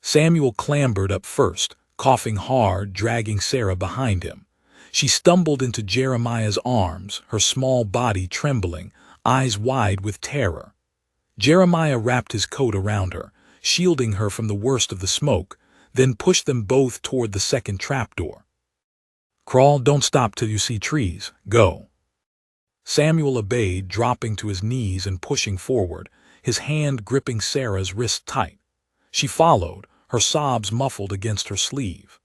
Samuel clambered up first, coughing hard, dragging Sarah behind him. She stumbled into Jeremiah's arms, her small body trembling, eyes wide with terror. Jeremiah wrapped his coat around her, shielding her from the worst of the smoke, then pushed them both toward the second trapdoor. Crawl, don't stop till you see trees. Go. Samuel obeyed, dropping to his knees and pushing forward, his hand gripping Sarah's wrist tight. She followed, her sobs muffled against her sleeve.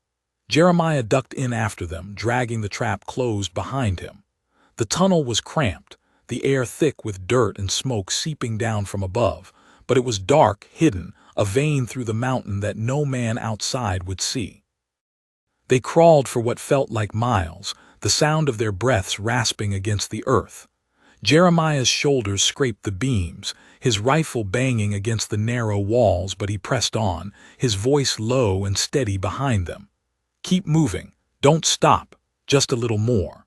Jeremiah ducked in after them, dragging the trap closed behind him. The tunnel was cramped, the air thick with dirt and smoke seeping down from above, but it was dark, hidden, a vein through the mountain that no man outside would see. They crawled for what felt like miles, the sound of their breaths rasping against the earth. Jeremiah's shoulders scraped the beams, his rifle banging against the narrow walls, but he pressed on, his voice low and steady behind them. Keep moving, don't stop, just a little more.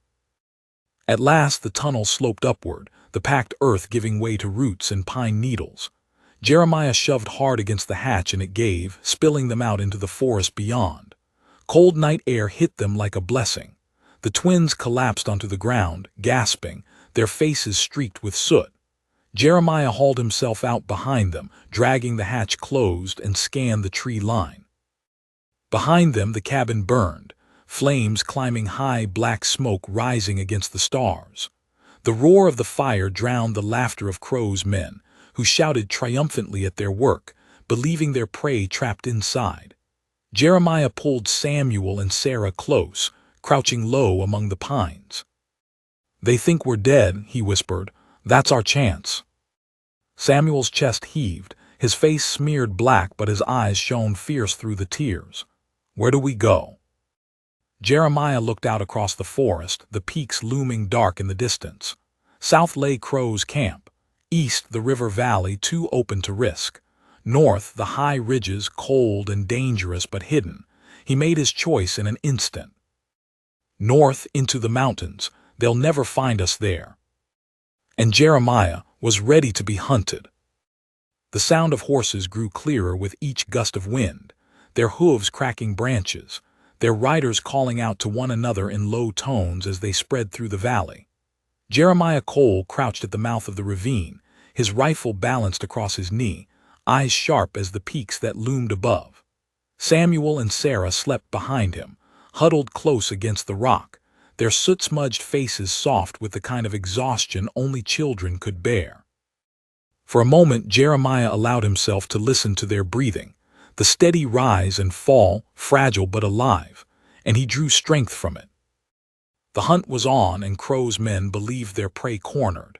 At last the tunnel sloped upward, the packed earth giving way to roots and pine needles. Jeremiah shoved hard against the hatch and it gave, spilling them out into the forest beyond. Cold night air hit them like a blessing. The twins collapsed onto the ground, gasping, their faces streaked with soot. Jeremiah hauled himself out behind them, dragging the hatch closed, and scanned the tree line. Behind them the cabin burned, flames climbing high, black smoke rising against the stars. The roar of the fire drowned the laughter of Crow's men, who shouted triumphantly at their work, believing their prey trapped inside. Jeremiah pulled Samuel and Sarah close, crouching low among the pines. They think we're dead, he whispered. That's our chance. Samuel's chest heaved, his face smeared black, but his eyes shone fierce through the tears. Where do we go? Jeremiah looked out across the forest, the peaks looming dark in the distance. South lay Crow's camp. East, the river valley, too open to risk. North, the high ridges, cold and dangerous but hidden. He made his choice in an instant. North, into the mountains. They'll never find us there. And Jeremiah was ready to be hunted. The sound of horses grew clearer with each gust of wind, their hooves cracking branches, their riders calling out to one another in low tones as they spread through the valley. Jeremiah Cole crouched at the mouth of the ravine, his rifle balanced across his knee, eyes sharp as the peaks that loomed above. Samuel and Sarah slept behind him, huddled close against the rock, their soot-smudged faces soft with the kind of exhaustion only children could bear. For a moment Jeremiah allowed himself to listen to their breathing, the steady rise and fall, fragile but alive, and he drew strength from it. The hunt was on, and Crow's men believed their prey cornered.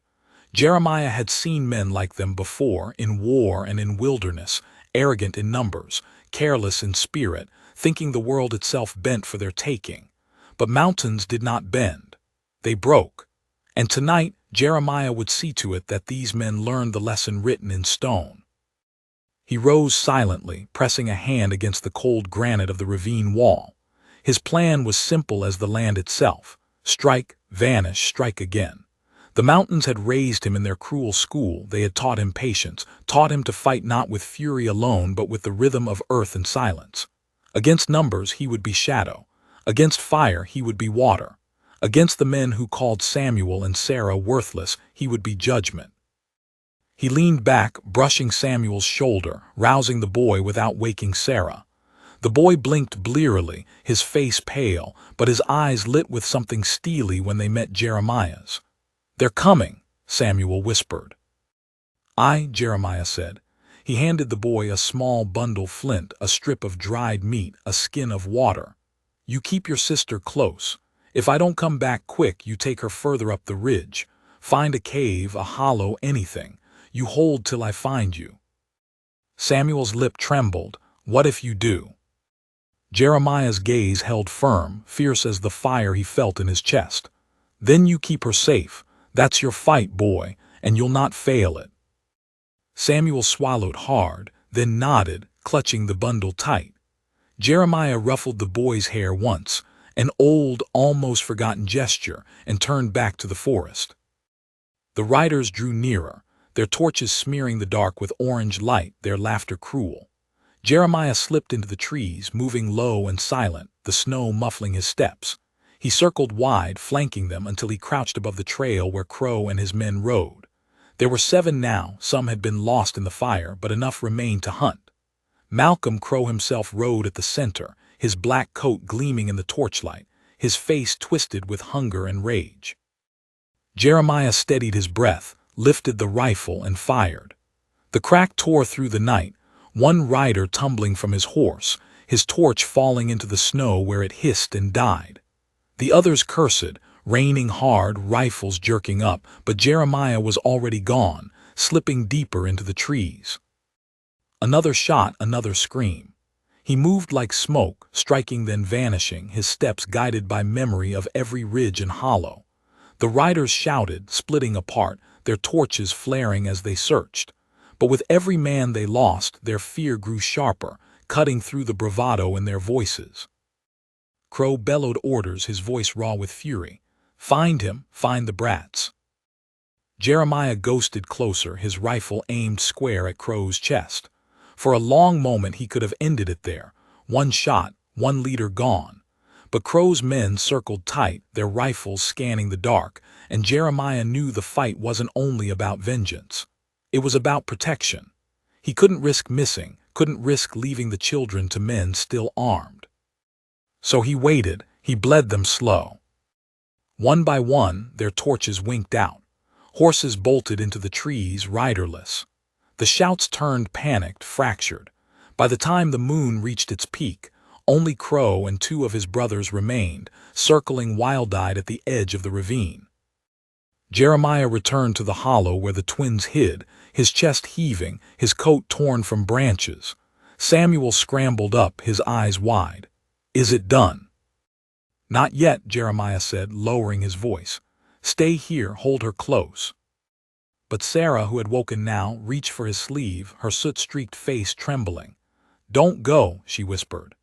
Jeremiah had seen men like them before, in war and in wilderness, arrogant in numbers, careless in spirit, thinking the world itself bent for their taking. But mountains did not bend. They broke. And tonight Jeremiah would see to it that these men learned the lesson written in stone. He rose silently, pressing a hand against the cold granite of the ravine wall. His plan was simple as the land itself. Strike, vanish, strike again. The mountains had raised him in their cruel school. They had taught him patience, taught him to fight not with fury alone but with the rhythm of earth and silence. Against numbers he would be shadow. Against fire he would be water. Against the men who called Samuel and Sarah worthless, he would be judgment. He leaned back, brushing Samuel's shoulder, rousing the boy without waking Sarah. The boy blinked blearily, his face pale, but his eyes lit with something steely when they met Jeremiah's. "They're coming," Samuel whispered. "Aye," Jeremiah said. He handed the boy a small bundle flint, a strip of dried meat, a skin of water. "You keep your sister close. If I don't come back quick, you take her further up the ridge. Find a cave, a hollow, anything. You hold till I find you." Samuel's lip trembled. "What if you do?" Jeremiah's gaze held firm, fierce as the fire he felt in his chest. "Then you keep her safe. That's your fight, boy, and you'll not fail it." Samuel swallowed hard, then nodded, clutching the bundle tight. Jeremiah ruffled the boy's hair once, an old, almost forgotten gesture, and turned back to the forest. The riders drew nearer, their torches smearing the dark with orange light, their laughter cruel. Jeremiah slipped into the trees, moving low and silent, the snow muffling his steps. He circled wide, flanking them until he crouched above the trail where Crow and his men rode. There were 7 now, some had been lost in the fire, but enough remained to hunt. Malcolm Crow himself rode at the center, his black coat gleaming in the torchlight, his face twisted with hunger and rage. Jeremiah steadied his breath, lifted the rifle, and fired. The crack tore through the night, one rider tumbling from his horse, his torch falling into the snow where it hissed and died. The others cursed, raining hard, rifles jerking up, but Jeremiah was already gone, slipping deeper into the trees. Another shot, another scream. He moved like smoke, striking then vanishing, his steps guided by memory of every ridge and hollow. The riders shouted, splitting apart, their torches flaring as they searched. But with every man they lost, their fear grew sharper, cutting through the bravado in their voices. Crow bellowed orders, his voice raw with fury. "Find him, find the brats." Jeremiah ghosted closer, his rifle aimed square at Crow's chest. For a long moment he could have ended it there, one shot, one leader gone. But Crow's men circled tight, their rifles scanning the dark, and Jeremiah knew the fight wasn't only about vengeance. It was about protection. He couldn't risk missing, couldn't risk leaving the children to men still armed. So he waited, he bled them slow. One by one, their torches winked out. Horses bolted into the trees, riderless. The shouts turned panicked, fractured. By the time the moon reached its peak, only Crow and 2 of his brothers remained, circling wild-eyed at the edge of the ravine. Jeremiah returned to the hollow where the twins hid, his chest heaving, his coat torn from branches. Samuel scrambled up, his eyes wide. "Is it done?" "Not yet," Jeremiah said, lowering his voice. "Stay here, hold her close." But Sarah, who had woken now, reached for his sleeve, her soot-streaked face trembling. "Don't go," she whispered.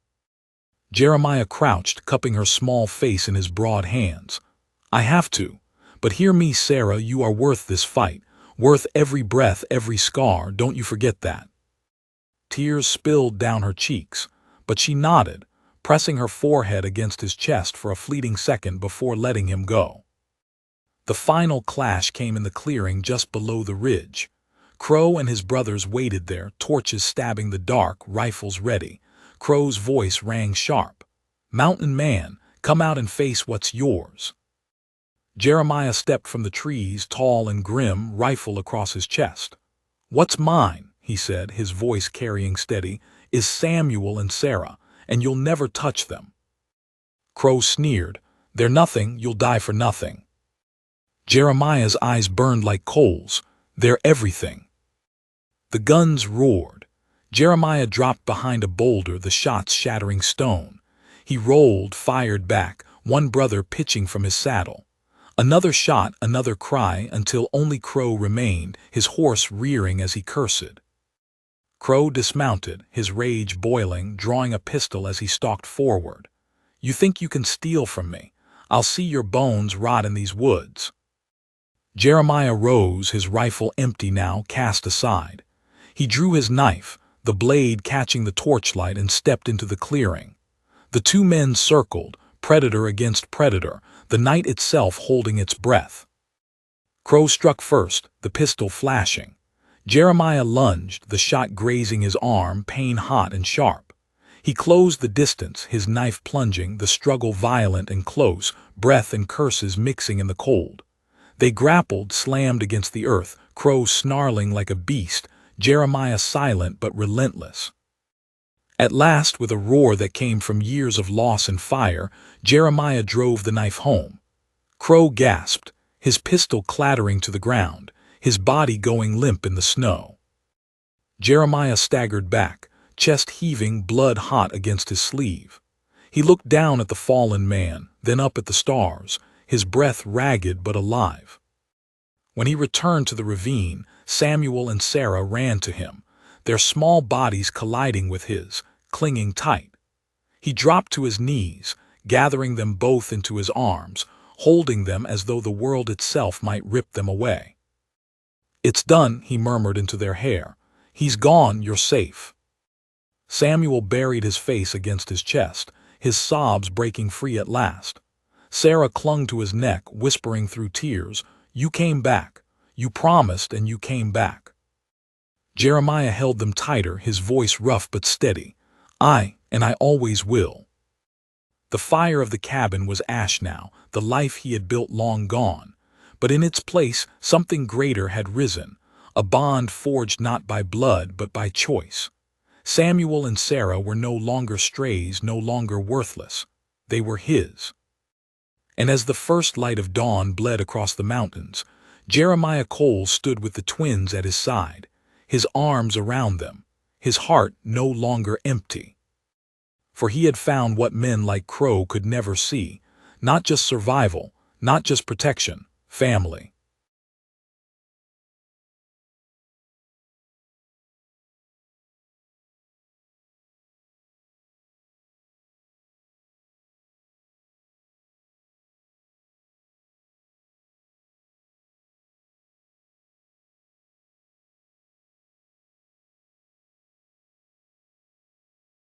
Jeremiah crouched, cupping her small face in his broad hands. "I have to. But hear me, Sarah, you are worth this fight, worth every breath, every scar, don't you forget that." Tears spilled down her cheeks, but she nodded, pressing her forehead against his chest for a fleeting second before letting him go. The final clash came in the clearing just below the ridge. Crow and his brothers waited there, torches stabbing the dark, rifles ready. Crow's voice rang sharp. "Mountain man, come out and face what's yours." Jeremiah stepped from the trees, tall and grim, rifle across his chest. "What's mine," he said, his voice carrying steady, "is Samuel and Sarah, and you'll never touch them." Crow sneered. "They're nothing, you'll die for nothing." Jeremiah's eyes burned like coals. "They're everything." The guns roared. Jeremiah dropped behind a boulder, the shots shattering stone. He rolled, fired back, one brother pitching from his saddle. Another shot, another cry, until only Crow remained, his horse rearing as he cursed. Crow dismounted, his rage boiling, drawing a pistol as he stalked forward. "You think you can steal from me? I'll see your bones rot in these woods." Jeremiah rose, his rifle empty now, cast aside. He drew his knife, the blade catching the torchlight, and stepped into the clearing. The 2 men circled, predator against predator, the night itself holding its breath. Crow struck first, the pistol flashing. Jeremiah lunged, the shot grazing his arm, pain hot and sharp. He closed the distance, his knife plunging, the struggle violent and close, breath and curses mixing in the cold. They grappled, slammed against the earth, Crow snarling like a beast, Jeremiah silent but relentless. At last, with a roar that came from years of loss and fire, Jeremiah drove the knife home. Crow gasped, his pistol clattering to the ground, his body going limp in the snow. Jeremiah staggered back, chest heaving, blood hot against his sleeve. He looked down at the fallen man, then up at the stars, his breath ragged but alive. When he returned to the ravine, Samuel and Sarah ran to him, their small bodies colliding with his, clinging tight. He dropped to his knees, gathering them both into his arms, holding them as though the world itself might rip them away. "It's done," he murmured into their hair. "He's gone, you're safe." Samuel buried his face against his chest, his sobs breaking free at last. Sarah clung to his neck, whispering through tears, "You came back. You promised and you came back." Jeremiah held them tighter, his voice rough but steady. And I always will." The fire of the cabin was ash now, the life he had built long gone. But in its place, something greater had risen, a bond forged not by blood but by choice. Samuel and Sarah were no longer strays, no longer worthless. They were his. And as the first light of dawn bled across the mountains, Jeremiah Cole stood with the twins at his side, his arms around them, his heart no longer empty. For he had found what men like Crow could never see, not just survival, not just protection, family.